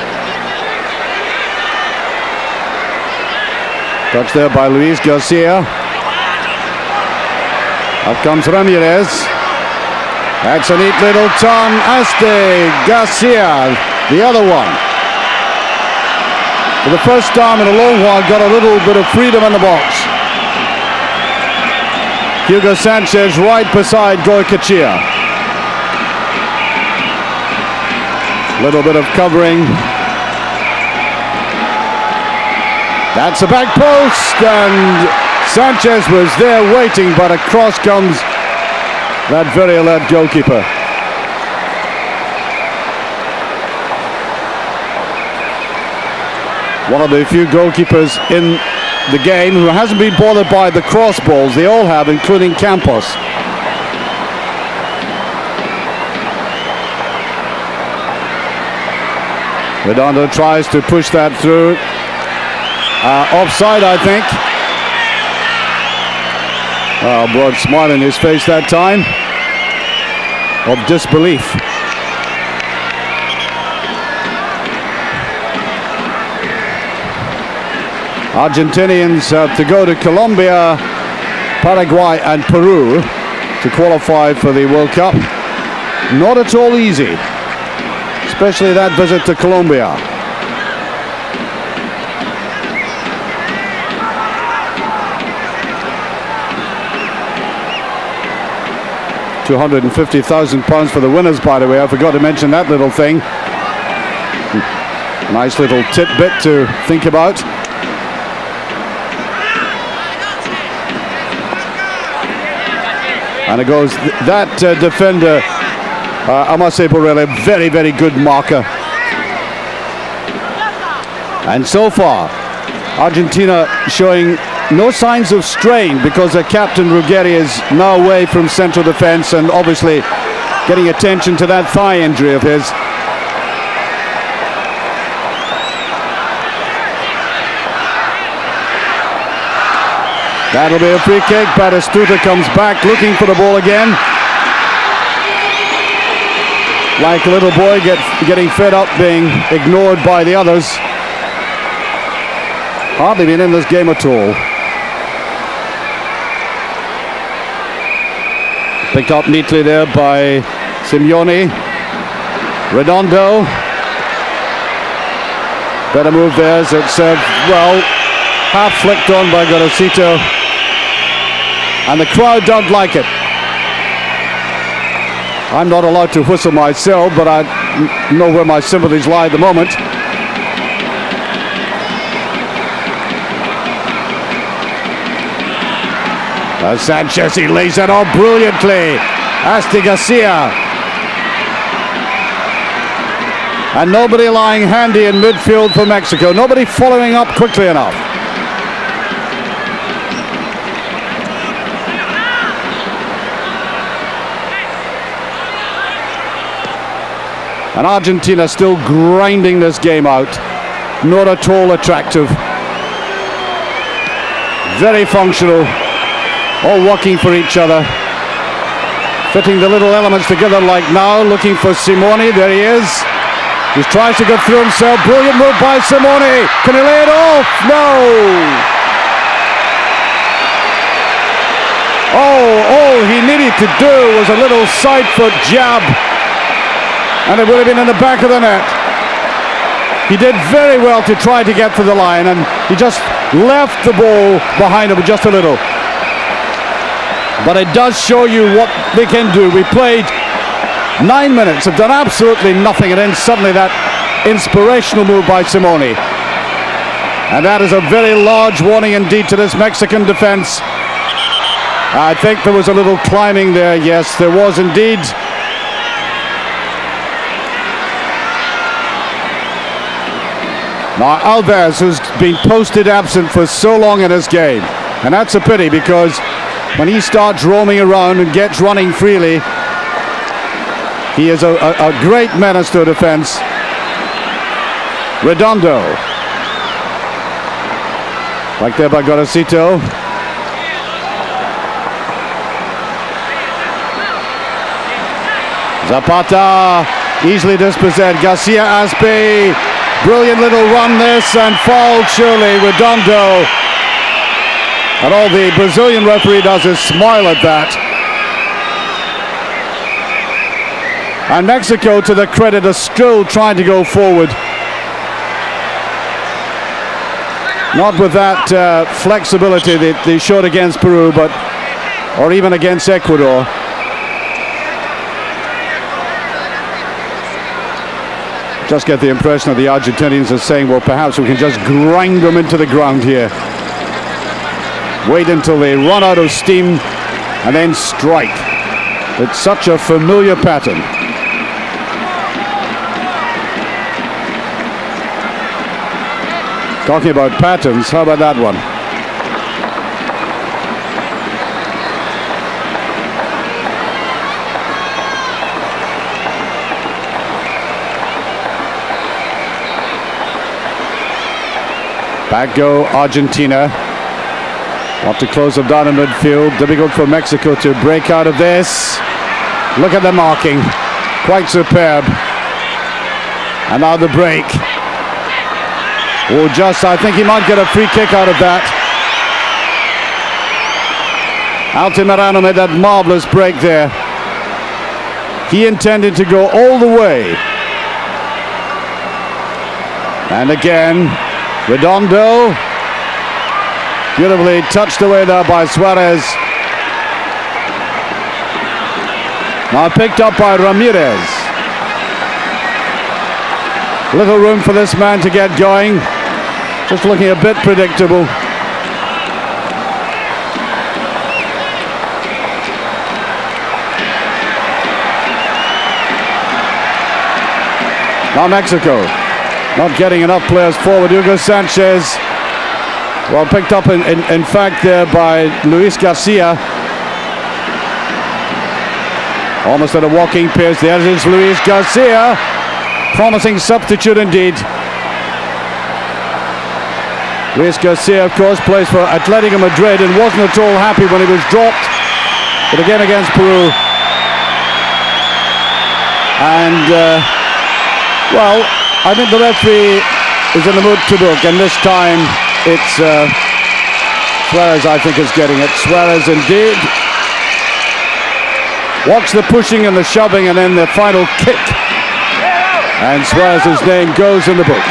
Touch there by Luis Garcia. Up comes Ramirez. That's a neat little turn. Garcia, the other one. For the first time in a long while, got a little bit of freedom in the box. Hugo Sanchez right beside Goycochea. Little bit of covering. That's a back post, and Sanchez was there waiting, but across comes that very alert goalkeeper. One of the few goalkeepers in the game who hasn't been bothered by the cross balls. They all have, including Campos. Redondo tries to push that through. Offside, I think. Broad smile in his face that time of disbelief. Argentinians have to go to Colombia, Paraguay and Peru to qualify for the World Cup. Not at all easy. especially that visit to Colombia. £250,000 for the winners, by the way. I forgot to mention that little thing. Nice little tidbit to think about. And it goes, that defender, I must say, Borelli, very, very good marker. And so far, Argentina showing no signs of strain because their captain Ruggeri is now away from central defense and obviously getting attention to that thigh injury of his. That'll be a free kick. Batistuta comes back looking for the ball again. Like a little boy getting fed up being ignored by the others. Hardly been in this game at all. Picked up neatly there by Simeone. Redondo. Better move there as it's, well, half flicked on by Gorosito. And the crowd don't like it. I'm not allowed to whistle myself, but I know where my sympathies lie at the moment. Sanchez, he lays it off brilliantly. Garcia. And nobody lying handy in midfield for Mexico. Nobody following up quickly enough. And Argentina still grinding this game out. Not at all attractive. Very functional. All working for each other. Fitting the little elements together like now. Looking for Simeone. There he is. He tries to get through himself. Brilliant move by Simeone. Can he lay it off? No. All he needed to do was a little side foot jab. And it would have been in the back of the net. He did very well to try to get to the line, and he just left the ball behind him just a little. But it does show you what they can do. We played 9 minutes, have done absolutely nothing, and then suddenly that inspirational move by Simeone. And that is a very large warning indeed to this Mexican defense. I think there was a little climbing there. Yes, there was indeed. Now Alves, who's been posted absent for so long in this game, and that's a pity because when he starts roaming around and gets running freely, he is a great menace to defense. Redondo, like there by Gorosito. Zapata easily dispossessed. Garcia Aspe. Brilliant little run this, and fouled surely. Redondo. And all the Brazilian referee does is smile at that. And Mexico, to their credit, are still trying to go forward. Not with that flexibility that they showed against Peru, or even against Ecuador. Just get the impression that the Argentinians are saying, well, perhaps we can just grind them into the ground here. Wait until they run out of steam and then strike. It's such a familiar pattern. Talking about patterns, how about that one? Back go Argentina. Want to close them down in midfield. Difficult for Mexico to break out of this. Look at the marking. Quite superb. And now the break. Oh, I think he might get a free kick out of that. Altamirano made that marvelous break there. He intended to go all the way. And again, Redondo. Beautifully touched away there by Suarez. Now picked up by Ramirez. Little room for this man to get going. Just looking a bit predictable. Now Mexico not getting enough players forward. Hugo Sanchez, well picked up in fact there by Luis Garcia. Almost at a walking pace. There is Luis Garcia. Promising substitute indeed. Luis Garcia, of course, plays for Atletico Madrid and wasn't at all happy when he was dropped. But again against Peru. And, well, I think the referee is in the mood to book. And this time it's Suarez, I think, is getting it. Suarez indeed. Watch the pushing and the shoving and then the final kick. And Suarez's name goes in the book.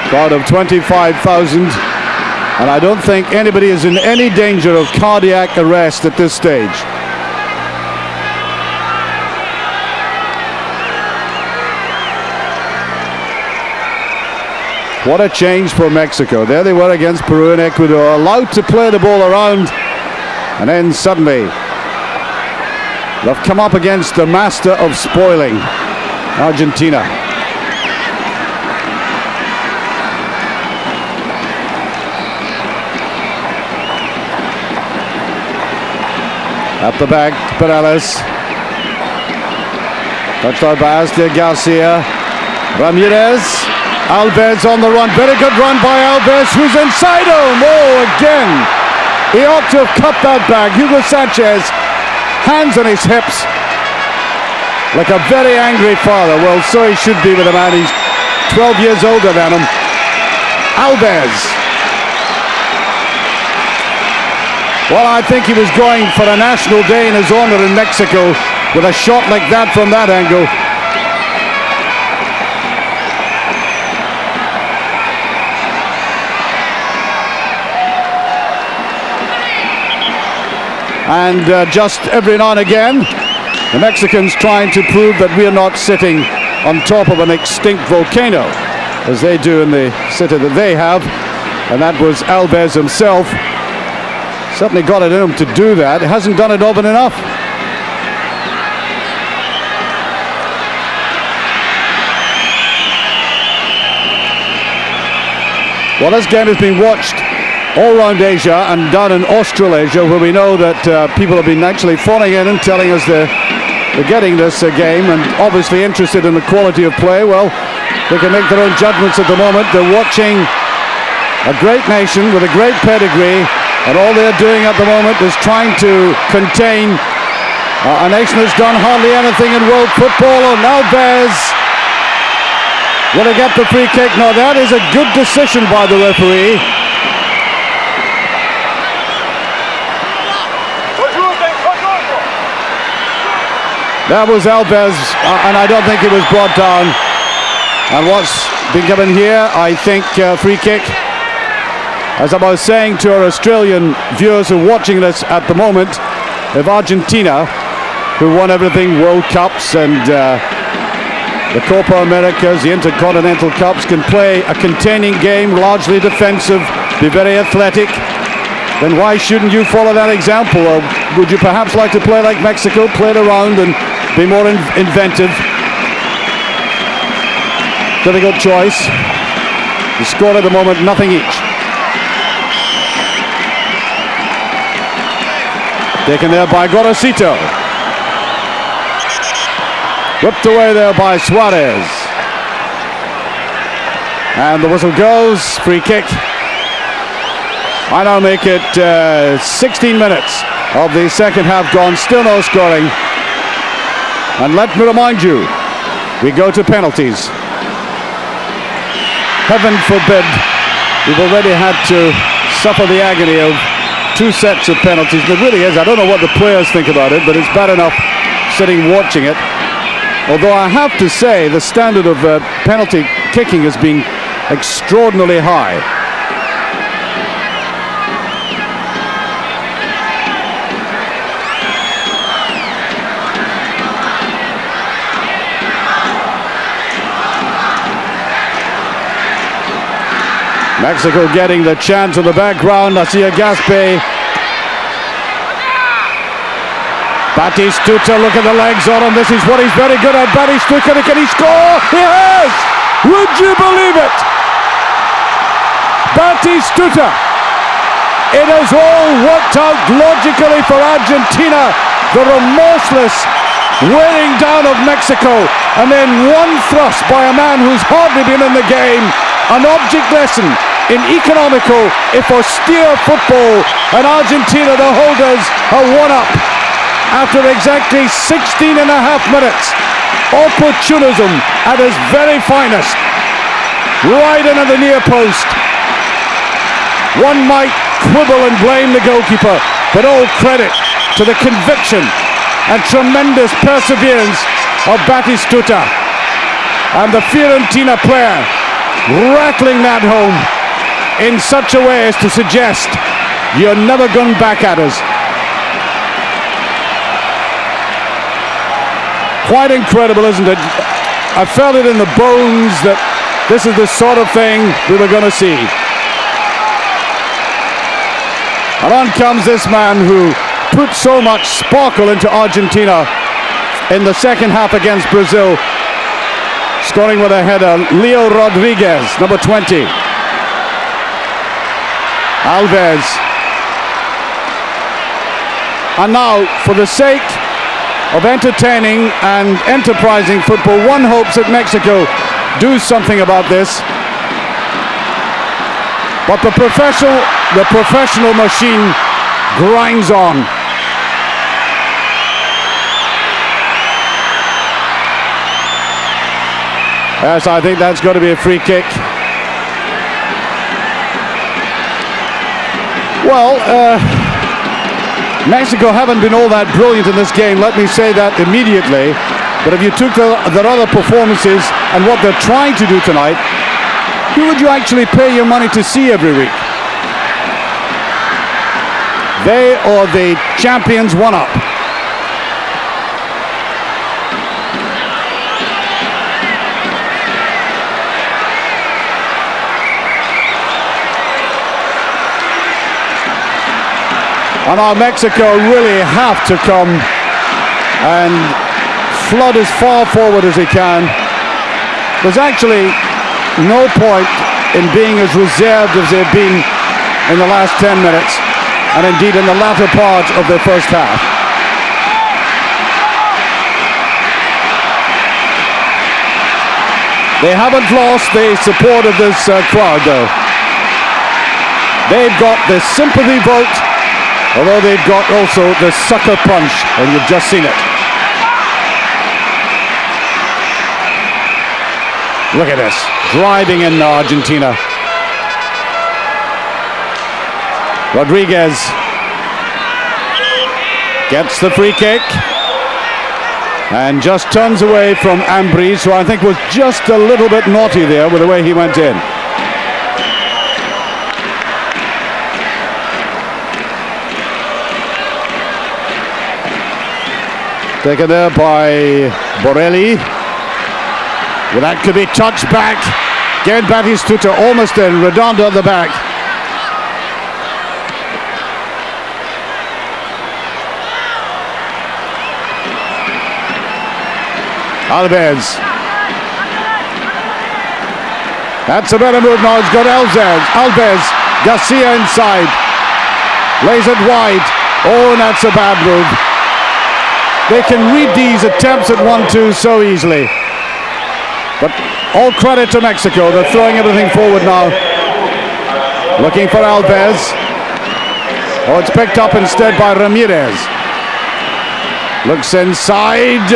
Crowd of 25,000, and I don't think anybody is in any danger of cardiac arrest at this stage. What a change for Mexico. There they were against Peru and Ecuador, allowed to play the ball around, and then suddenly they've come up against the master of spoiling, Argentina. At the back, Perales. Touched out by Garcia. Ramirez. Alves on the run. Very good run by Alves, who's inside him. Oh, again. He ought to have cut that back. Hugo Sanchez, hands on his hips, like a very angry father. Well, so he should be with a man. He's 12 years older than him. Alves. Well, I think he was going for a national day in his honor in Mexico with a shot like that from that angle. And just every now and again, the Mexicans trying to prove that we are not sitting on top of an extinct volcano, as they do in the city that they have. And that was Alves himself. Certainly got it in him to do that. Hasn't done it often enough. Well, this game has been watched all around Asia and down in Australasia, where we know that people have been actually phoning in and telling us they're getting this game and obviously interested in the quality of play. Well, they can make their own judgments at the moment. They're watching a great nation with a great pedigree, and all they're doing at the moment is trying to contain a nation that's done hardly anything in world football. And Alves will he get the free kick? No, that is a good decision by the referee. That was Alves, and I don't think it was brought down. And what's been given here, I think, free kick. As I was saying to our Australian viewers who are watching this at the moment, if Argentina, who won everything, World Cups and the Copa Americas, the Intercontinental Cups, can play a containing game, largely defensive, be very athletic, then why shouldn't you follow that example? Or would you perhaps like to play like Mexico, play it around and be more inventive? Difficult choice. The score at the moment, nothing each. Taken there by Gorosito. Whipped away there by Suarez. And the whistle goes. Free kick. I now make it 16 minutes of the second half gone. Still no scoring. And let me remind you, we go to penalties. Heaven forbid we've already had to suffer the agony of 2 sets of penalties. It really is. I don't know what the players think about it, but it's bad enough sitting watching it. Although I have to say the standard of penalty kicking has been extraordinarily high. Mexico getting the chance in the background. I see a Gaspe. Batistuta, look at the legs on him. This is what he's very good at. Batistuta, can he score? He has! Would you believe it? Batistuta. It has all worked out logically for Argentina. The remorseless wearing down of Mexico. And then one thrust by a man who's hardly been in the game. An object lesson in economical, if austere football. And Argentina, the holders, are 1-up. After exactly 16 and a half minutes, opportunism at its very finest, right into the near post. One might quibble and blame the goalkeeper, but all credit to the conviction and tremendous perseverance of Batistuta and the Fiorentina player rattling that home in such a way as to suggest you're never going back at us. Quite incredible, isn't it? I felt it in the bones that this is the sort of thing we were going to see. And on comes this man who put so much sparkle into Argentina in the second half against Brazil, scoring with a header, Leo Rodriguez, number 20. Alves. And now, for the sake of entertaining and enterprising football, one hopes that Mexico do something about this. But the professional machine grinds on. Yes, I think that's got to be a free kick. Well, Mexico haven't been all that brilliant in this game, let me say that immediately. But if you took their other performances and what they're trying to do tonight, who would you actually pay your money to see every week? They or the champions 1-up? And now Mexico really have to come and flood as far forward as they can. There's actually no point in being as reserved as they've been in the last 10 minutes, and indeed in the latter part of the first half. They haven't lost the support of this crowd, though. They've got the sympathy vote, although they've got also the sucker punch, and you've just seen it. Look at this, driving in Argentina. Rodriguez gets the free kick and just turns away from Ambriz, who I think was just a little bit naughty there with the way he went in. Taken there by Borelli. Well, that could be touched back. Again, Batistuta almost in. Redondo at the back. Alves. That's a better move now. It's got Alves. Garcia inside. Lays it wide. Oh, and that's a bad move. They can read these attempts at 1-2 so easily. But all credit to Mexico. They're throwing everything forward now. Looking for Alves. Oh, it's picked up instead by Ramirez. Looks inside.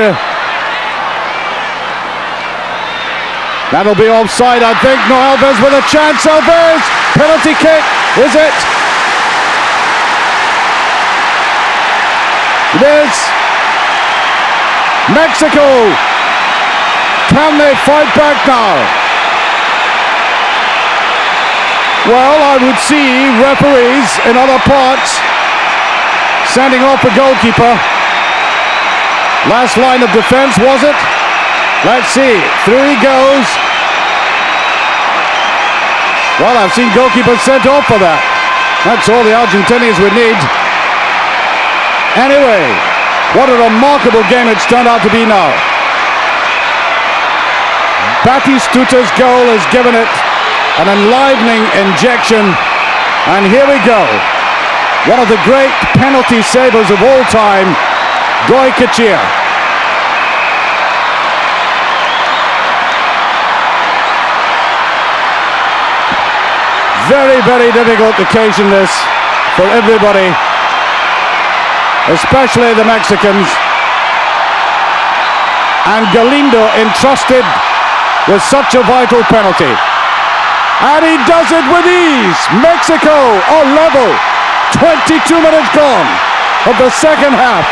That'll be offside, I think. No, Alves with a chance. Alves! Penalty kick. Is it? It is. Mexico. Can they fight back now? Well, I would see referees in other parts sending off the goalkeeper. Last line of defense, was it? Let's see. Through he goes. Well, I've seen goalkeepers sent off for that. That's all the Argentinians would need. Anyway, what a remarkable game it's turned out to be now. Batistuta's goal has given it an enlivening injection, and here we go. One of the great penalty savers of all time, Goycochea. Very, very difficult occasion this for everybody, especially the Mexicans. And Galindo entrusted with such a vital penalty. And he does it with ease. Mexico are level. 22 minutes gone of the second half.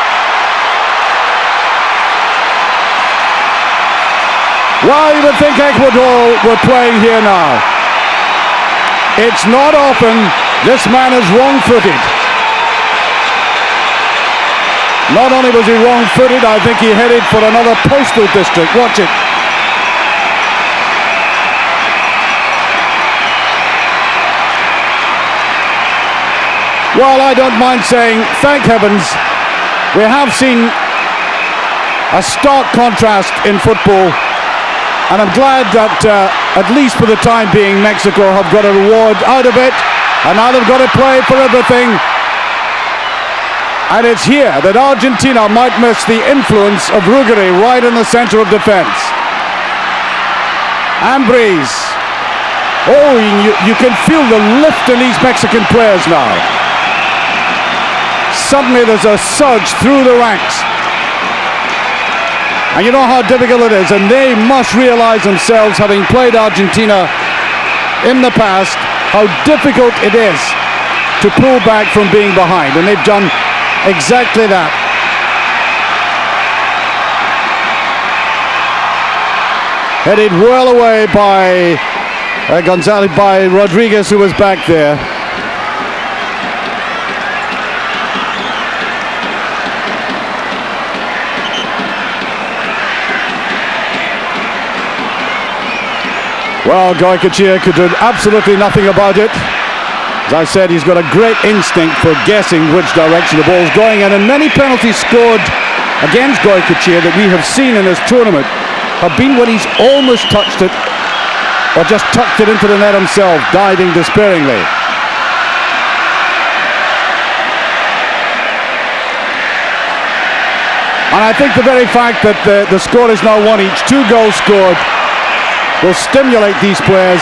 Well, you would think Ecuador were playing here now. It's not often this man is wrong-footed. Not only was he wrong-footed, I think he headed for another postal district. Watch it. Well, I don't mind saying, thank heavens, we have seen a stark contrast in football. And I'm glad that, at least for the time being, Mexico have got a reward out of it. And now they've got to play for everything. And it's here that Argentina might miss the influence of Ruggeri right in the center of defense. Ambries. Oh, you can feel the lift in these Mexican players now. Suddenly there's a surge through the ranks. And you know how difficult it is, and they must realize themselves, having played Argentina in the past, how difficult it is to pull back from being behind, and they've done exactly that. Headed well away by Gonzalez, by Rodriguez, who was back there. Well, Goycochea could do absolutely nothing about it. As I said, he's got a great instinct for guessing which direction the ball's going, and many penalties scored against Goycochea that we have seen in this tournament have been when he's almost touched it or just tucked it into the net himself, diving despairingly. And I think the very fact that the score is now one each, 2 goals scored, will stimulate these players.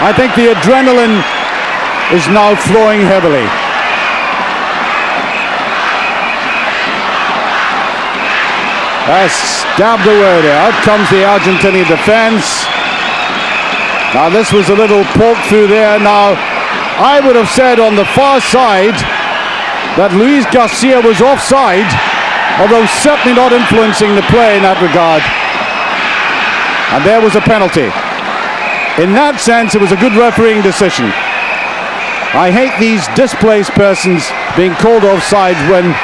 I think the adrenaline is now flowing heavily. That's stabbed away there. Out comes the Argentinian defense. Now this was a little poke through there. Now I would have said on the far side that Luis Garcia was offside, although certainly not influencing the play in that regard. And there was a penalty. In that sense, it was a good refereeing decision. I hate these displaced persons being called offside when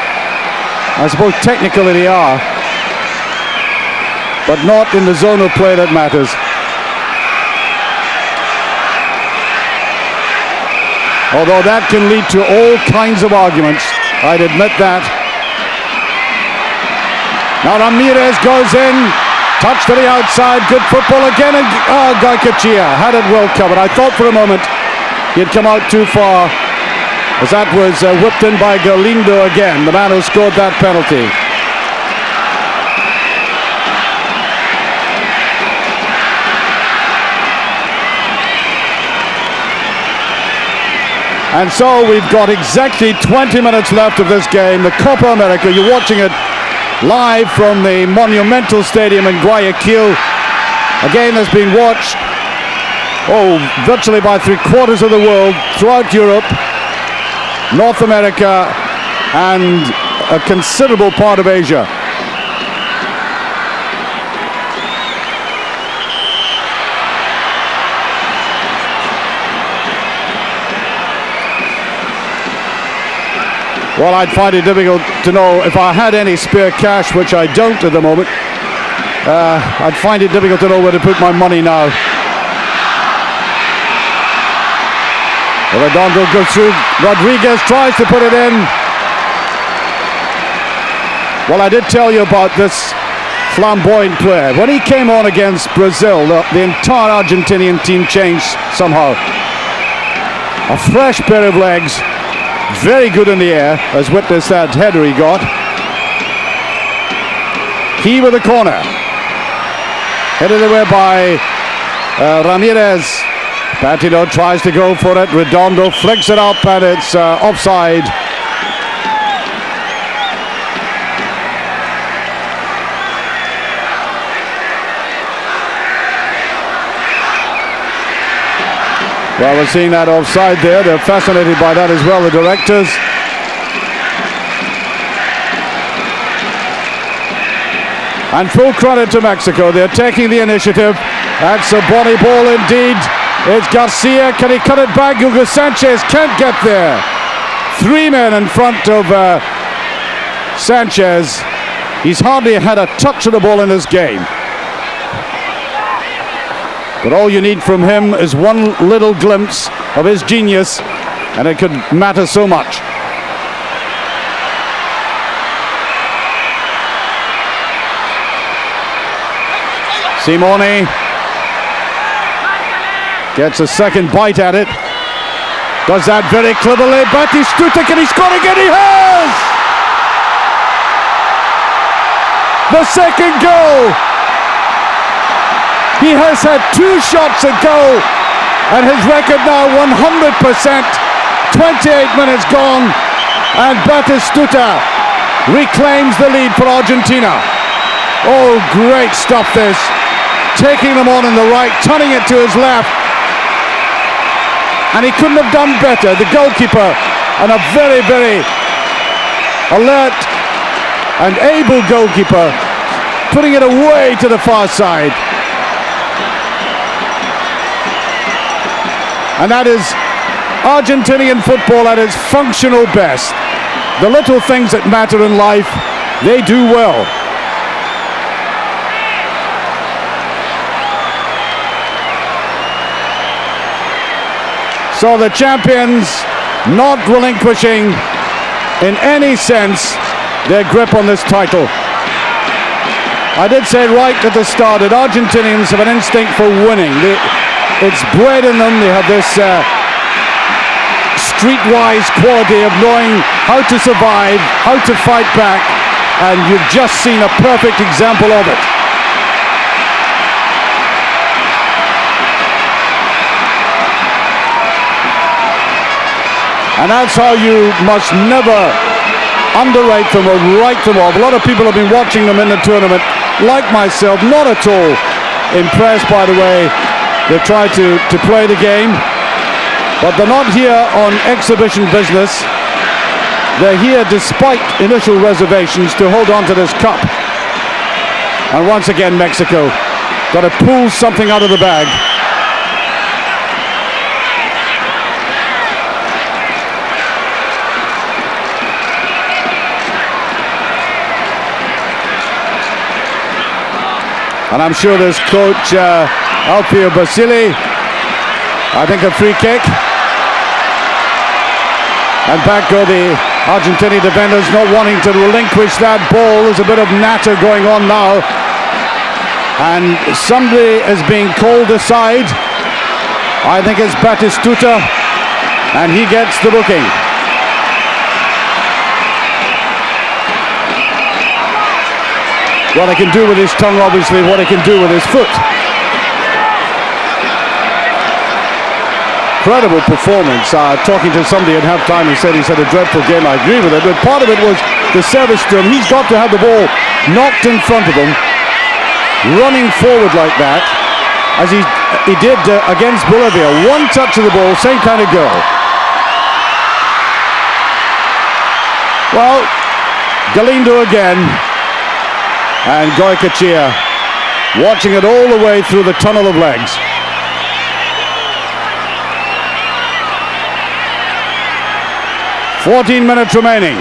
I suppose technically they are, but not in the zone of play that matters. Although that can lead to all kinds of arguments, I'd admit that. Now Ramirez goes in. Touch to the outside, good football again, and Goycochea had it well covered. I thought for a moment he'd come out too far, as that was whipped in by Galindo again, the man who scored that penalty. And so we've got exactly 20 minutes left of this game. The Copa América, you're watching it live from the Monumental Stadium in Guayaquil. A game that's been watched, virtually by 3/4 of the world, throughout Europe, North America, and a considerable part of Asia. Well, I'd find it difficult to know if I had any spare cash, which I don't at the moment. I'd find it difficult to know where to put my money now. Redondo goes through. Rodriguez tries to put it in. Well, I did tell you about this flamboyant player. When he came on against Brazil, the entire Argentinian team changed somehow. A fresh pair of legs. Very good in the air, as witness that header he got. He with the corner. Headed away by Ramirez. Patino tries to go for it. Redondo flicks it up and it's offside. Well, we're seeing that offside there. They're fascinated by that as well, the directors. And full credit to Mexico. They're taking the initiative. That's a bonny ball indeed. It's Garcia. Can he cut it back? Hugo Sanchez can't get there. 3 men in front of Sanchez. He's hardly had a touch of the ball in this game. But all you need from him is one little glimpse of his genius, and it could matter so much. Simeone gets a second bite at it. Does that very cleverly. Batistuta, can he score again? He has! The second goal! He has had 2 shots at goal, and his record now 100%. 28 minutes gone, and Batistuta reclaims the lead for Argentina. Oh, great stuff this. Taking them on in the right, turning it to his left. And he couldn't have done better. The goalkeeper, and a very, very alert and able goalkeeper, putting it away to the far side. And that is Argentinian football at its functional best. The little things that matter in life, they do well. So the champions not relinquishing in any sense their grip on this title. I did say right at the start that Argentinians have an instinct for winning. It's bred in them. They have this streetwise quality of knowing how to survive, how to fight back, and you've just seen a perfect example of it. And that's how you must never underrate them or write them off. A lot of people have been watching them in the tournament, like myself, not at all impressed by the way they try to play the game, but they're not here on exhibition business. They're here despite initial reservations to hold on to this cup. And once again, Mexico got to pull something out of the bag. And I'm sure this coach, Alfio Basile, I think a free kick. And back go the Argentinian defenders, not wanting to relinquish that ball. There's a bit of natter going on now. And somebody is being called aside. I think it's Batistuta, and he gets the booking. What he can do with his tongue, obviously, what he can do with his foot. Incredible performance. Talking to somebody at halftime, he said he's had a dreadful game. I agree with it, but part of it was the service to him. He's got to have the ball knocked in front of him, running forward like that, as he did against Bolivia. One touch of the ball, same kind of goal. Well, Galindo again. And Goycochea watching it all the way through the tunnel of legs. "14 minutes remaining.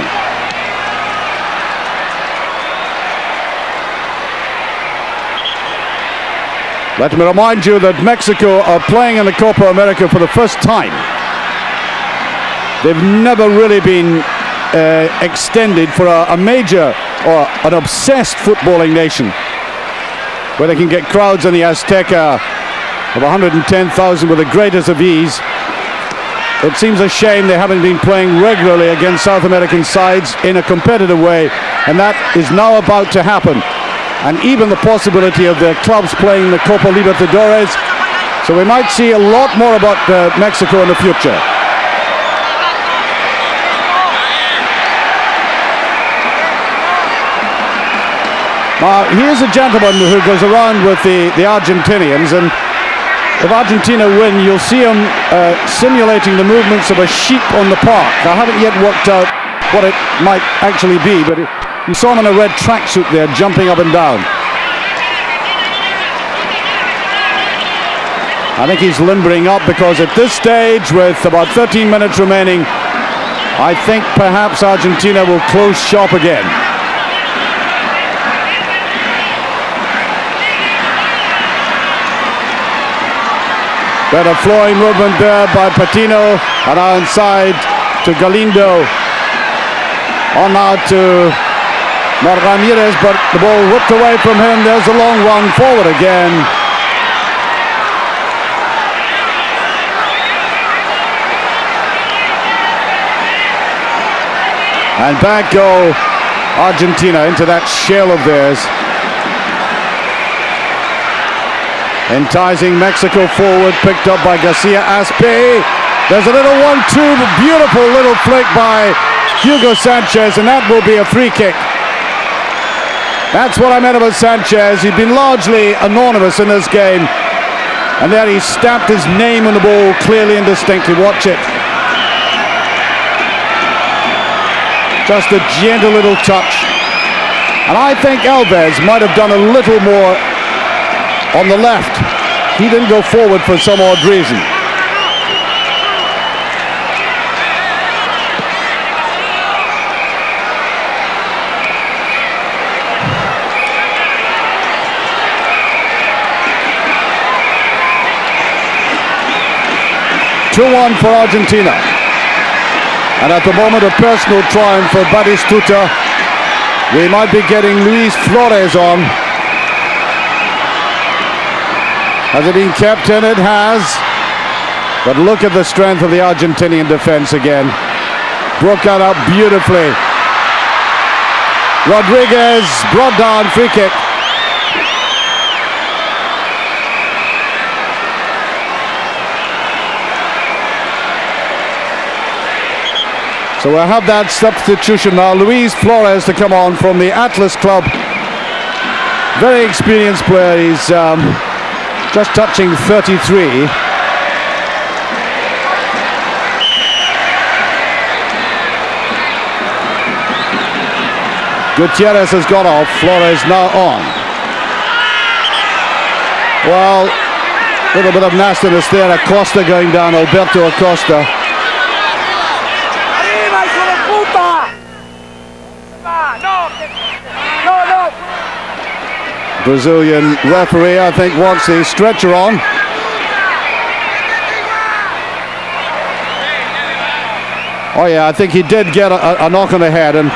Let me remind you that Mexico are playing in the Copa America for the first time. They've never really been extended for a major or an obsessed footballing nation where they can get crowds in the Azteca of 110,000 with the greatest of ease. It seems a shame they haven't been playing regularly against South American sides in a competitive way, and that is now about to happen. And even the possibility of their clubs playing the Copa Libertadores. So we might see a lot more about Mexico in the future. Now, here's a gentleman who goes around with the Argentinians, and if Argentina win, you'll see him simulating the movements of a sheep on the park. I haven't yet worked out what it might actually be, but you saw him in a red tracksuit there, jumping up and down. I think he's limbering up because at this stage, with about 13 minutes remaining, I think perhaps Argentina will close shop again. Better flowing movement there by Patino, and now inside to Galindo. On now to Ramirez, but the ball whipped away from him. There's a long run forward again. And back go Argentina into that shell of theirs. Enticing Mexico forward, picked up by Garcia Aspe. There's a little 1-2, beautiful little flick by Hugo Sanchez, and that will be a free kick. That's what I meant about Sanchez. He'd been largely anonymous in this game, and there he stamped his name on the ball clearly and distinctly. Watch it. Just a gentle little touch. And I think Alves might have done a little more on the left. He didn't go forward for some odd reason. (2-1) for Argentina. And at the moment, a personal triumph for Batistuta. We might be getting Luis Flores on. Has it been kept in? It has. But look at the strength of the Argentinian defense again. Broke that up beautifully. Rodriguez brought down, free kick. So we'll have that substitution now. Luis Flores to come on from the Atlas Club. Very experienced player. He's just touching 33. Gutierrez has gone off. Flores now on. Well, a little bit of nastiness there. Acosta going down. Alberto Acosta. Brazilian referee, I think, wants the stretcher on. Oh yeah, I think he did get a knock on the head, and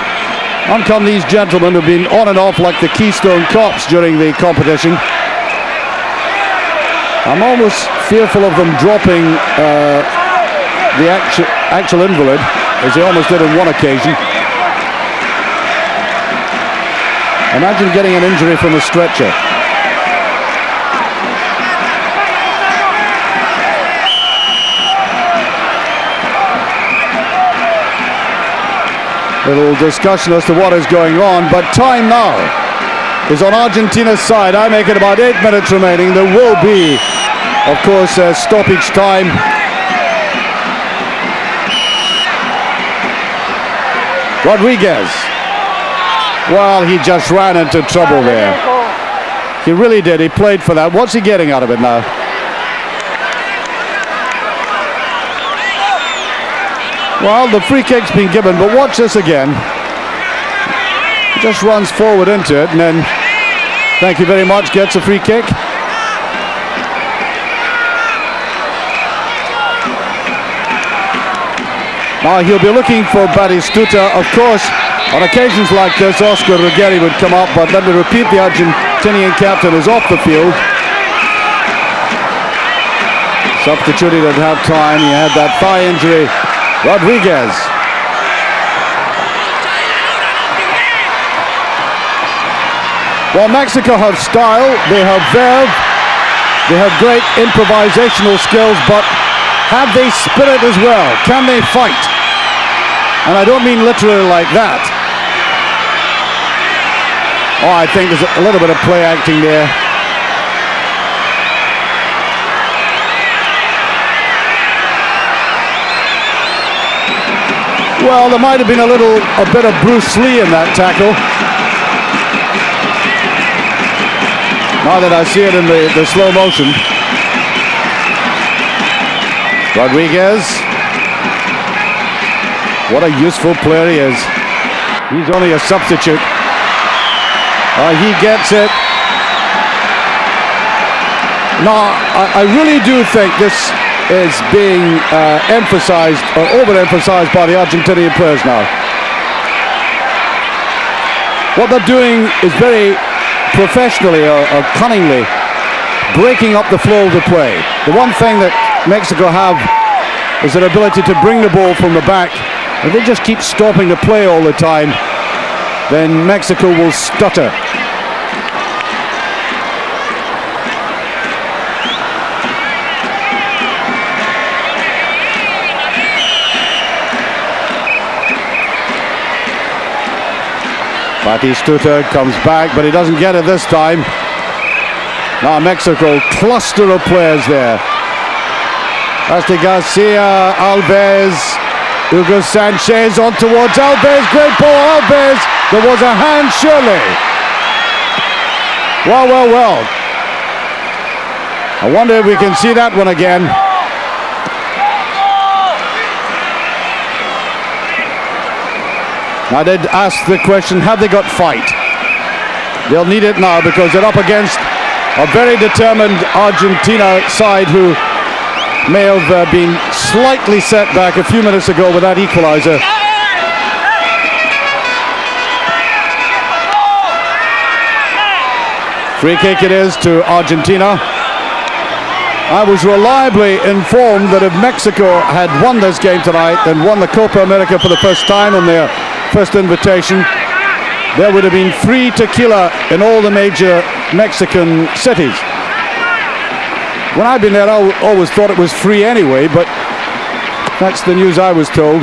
on come these gentlemen who've been on and off like the Keystone Cops during the competition. I'm almost fearful of them dropping the actual invalid, as they almost did on one occasion. Imagine getting an injury from a stretcher. Little discussion as to what is going on, but time now is on Argentina's side. I make it about 8 minutes remaining. There will be, of course, stoppage time. Rodriguez. Well, he just ran into trouble there. He really did. He played for that. What's he getting out of it now? Well, the free kick's been given, but watch this again. He just runs forward into it, and then, thank you very much, gets a free kick. Now he'll be looking for Batistuta. Of course, on occasions like this, Oscar Ruggeri would come up, but let me repeat, the Argentinian captain is off the field. Substituted at half time. He had that thigh injury. Rodriguez. Well, Mexico have style, they have verve, they have great improvisational skills, but have they spirit as well? Can they fight? And I don't mean literally like that. Oh, I think there's a little bit of play acting there. Well, there might have been a bit of Bruce Lee in that tackle. Now that I see it in the slow motion. Rodriguez. What a useful player he is. He's only a substitute. He gets it. Now, I really do think this is being emphasized or overemphasized by the Argentinian players now. What they're doing is very professionally or cunningly breaking up the flow of the play. The one thing that Mexico have is their ability to bring the ball from the back. If they just keep stopping the play all the time, then Mexico will stutter. Batistuta comes back, but he doesn't get it this time. Now Mexico, cluster of players there. Asti Garcia, Alves, Hugo Sanchez on towards Alves, great ball, Alves. There was a hand, surely. Well. I wonder if we can see that one again. I did ask the question, have they got fight? They'll need it now because they're up against a very determined Argentina side who may have been slightly set back a few minutes ago with that equalizer. Free kick it is to Argentina. I was reliably informed that if Mexico had won this game tonight and won the Copa America for the first time in their first invitation, there would have been free tequila in all the major Mexican cities. When I've been there, I always thought it was free anyway, but that's the news I was told.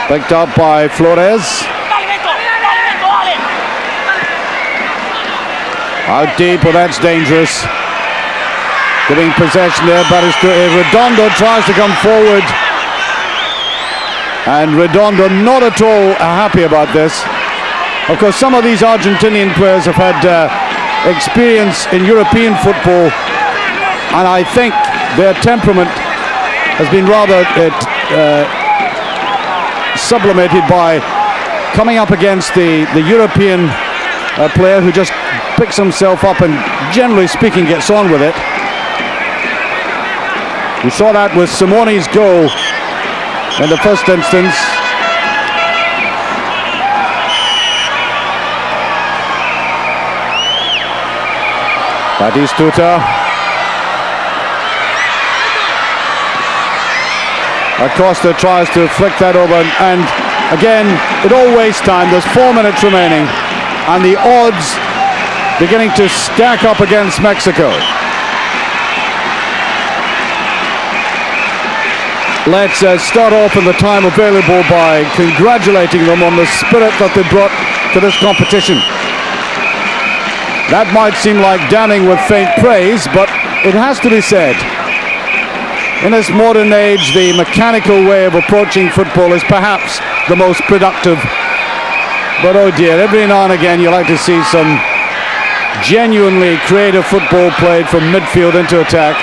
Picked up by Flores. Out deep, well that's dangerous. Giving possession there, Redondo tries to come forward. And Redondo not at all happy about this. Of course, some of these Argentinian players have had experience in European football, and I think their temperament has been rather sublimated by coming up against the European player who just picks himself up and, generally speaking, gets on with it. We saw that with Simeone's goal in the first instance. Batistuta. Acosta tries to flick that over, and again, it all wastes time. There's 4 minutes remaining, and the odds beginning to stack up against Mexico. let's start off in the time available by congratulating them on the spirit that they brought to this competition. That might seem like damning with faint praise, but it has to be said. In this modern age, the mechanical way of approaching football is perhaps the most productive. But oh dear, every now and again you like to see some genuinely creative football played from midfield into attack.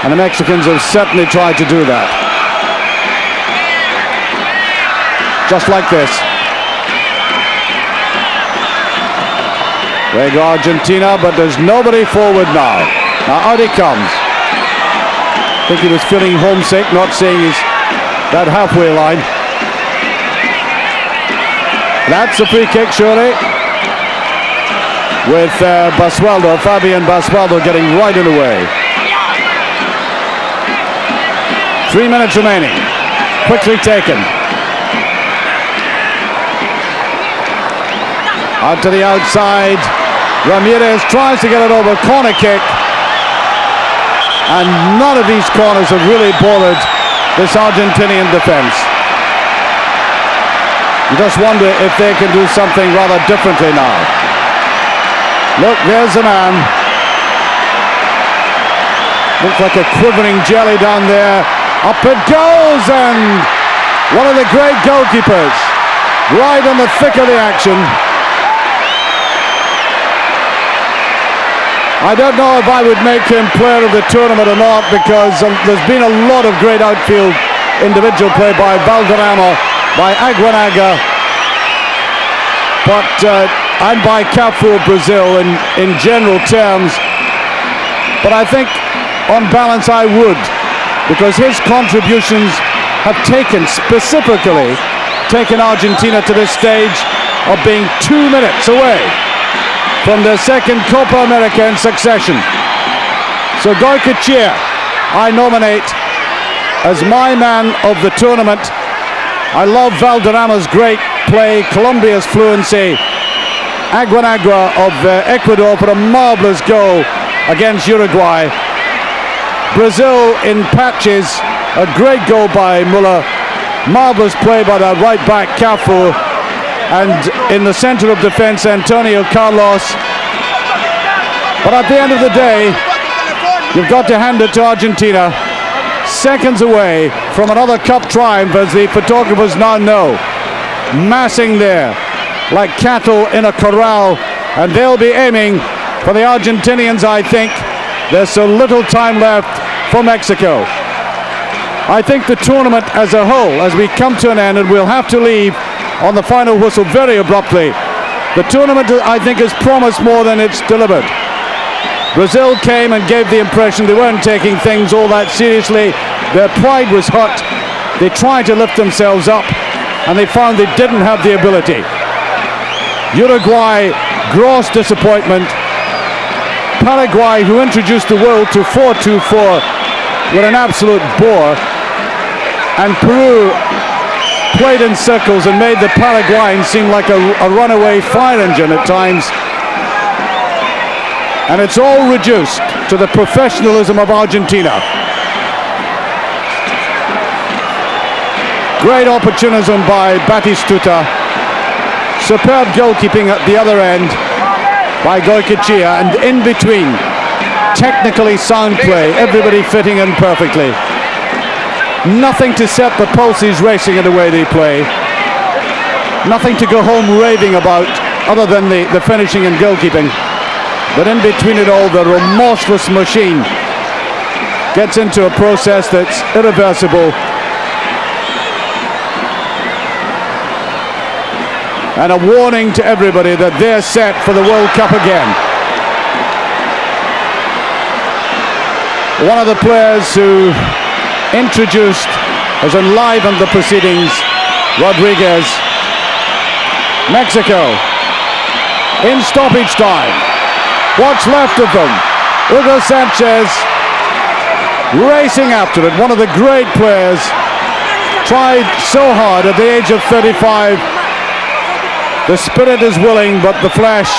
And the Mexicans have certainly tried to do that. Just like this. There go Argentina, but there's nobody forward now. Now out he comes. I think he was feeling homesick, not seeing that halfway line. That's a free kick, surely. With Basualdo, Fabian Basualdo getting right in the way. 3 minutes remaining. Quickly taken. Out to the outside. Ramirez tries to get it over. Corner kick. And none of these corners have really bothered this Argentinian defense. You just wonder if they can do something rather differently now. Look, there's a man. Looks like a quivering jelly down there. Up it goes, and one of the great goalkeepers, right in the thick of the action. I don't know if I would make him player of the tournament or not, because there's been a lot of great outfield individual play by Valderrama, by Aguanaga, and by Cafu, Brazil in general terms. But I think on balance I would, because his contributions have specifically taken Argentina to this stage of being 2 minutes away from their second Copa América in succession. So Goycochea, I nominate as my man of the tournament. I love Valderrama's great play, Colombia's fluency, Aguanaga of Ecuador for a marvelous goal against Uruguay. Brazil in patches, a great goal by Muller, marvelous play by that right back Cafu, and in the center of defense Antonio Carlos. But at the end of the day, you've got to hand it to Argentina, seconds away from another cup triumph, as the photographers now know, massing there like cattle in a corral, and they'll be aiming for the Argentinians. I think there's so little time left for Mexico. I think the tournament as a whole, as we come to an end, and we'll have to leave on the final whistle very abruptly, the tournament I think has promised more than it's delivered. Brazil came and gave the impression they weren't taking things all that seriously. Their pride was hurt. They tried to lift themselves up, and they found they didn't have the ability. Uruguay, gross disappointment. Paraguay, who introduced the world to 4-2-4, were an absolute bore. And Peru played in circles and made the Paraguayans seem like a runaway fire engine at times. And it's all reduced to the professionalism of Argentina. Great opportunism by Batistuta. Superb goalkeeping at the other end by Goycochea, and in between, technically sound play, everybody fitting in perfectly. Nothing to set the pulses racing in the way they play. Nothing to go home raving about other than the finishing and goalkeeping. But in between it all, the remorseless machine gets into a process that's irreversible. And a warning to everybody that they're set for the World Cup again. One of the players who introduced, has enlivened the proceedings, Rodriguez. Mexico in stoppage time. What's left of them? Hugo Sanchez racing after it. One of the great players, tried so hard at the age of 35. The spirit is willing, but the flesh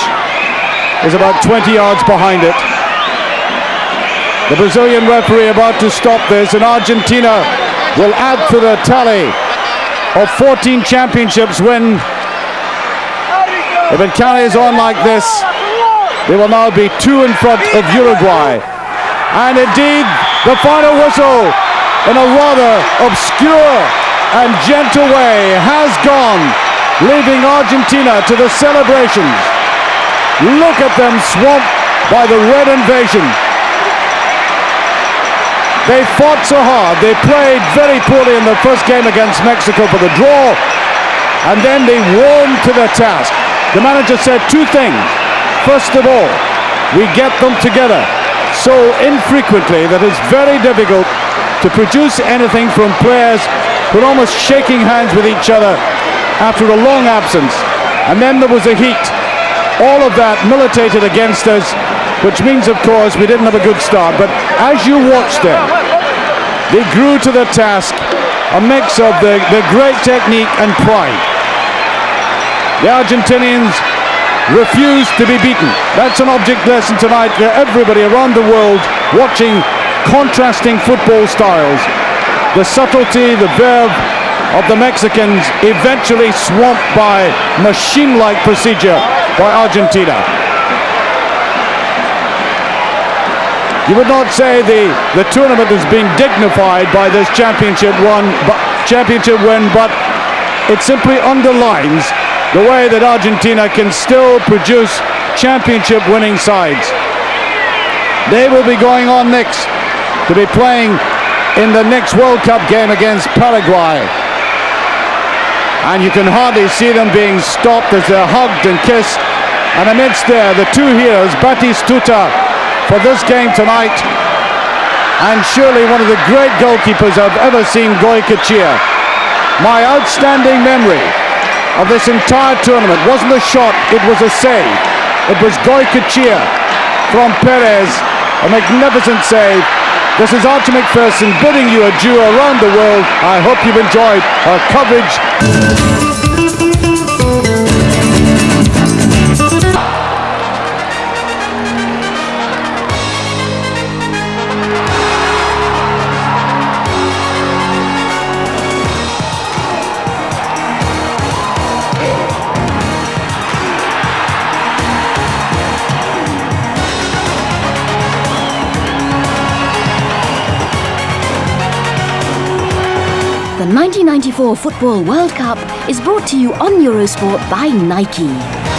is about 20 yards behind it. The Brazilian referee about to stop this, and Argentina will add to the tally of 14 championships win. If it carries on like this, they will now be 2 in front of Uruguay. And indeed, the final whistle in a rather obscure and gentle way has gone, leaving Argentina to the celebrations. Look at them swamped by the red invasion. They fought so hard. They played very poorly in the first game against Mexico for the draw, and then they warmed to the task. The manager said 2 things. First of all, we get them together so infrequently that it's very difficult to produce anything from players who are almost shaking hands with each other after a long absence. And then there was a heat. All of that militated against us, which means, of course, we didn't have a good start. But as you watched them, they grew to the task, a mix of the great technique and pride. The Argentinians refused to be beaten. That's an object lesson tonight for everybody around the world watching contrasting football styles. The subtlety, the verve of the Mexicans eventually swamped by machine-like procedure by Argentina. You would not say the tournament has been dignified by this championship win, but it simply underlines the way that Argentina can still produce championship winning sides. They will be going on next to be playing in the next World Cup game against Paraguay. And you can hardly see them being stopped as they're hugged and kissed. And amidst there, the 2 heroes, Batistuta for this game tonight, and surely one of the great goalkeepers I've ever seen, Goycochea. My outstanding memory of this entire tournament wasn't a shot, it was a save. It was Goycochea from Perez, a magnificent save. This is Archie McPherson bidding you adieu around the world. I hope you've enjoyed our coverage. The 1994 Football World Cup is brought to you on EUROSPORT by Nike.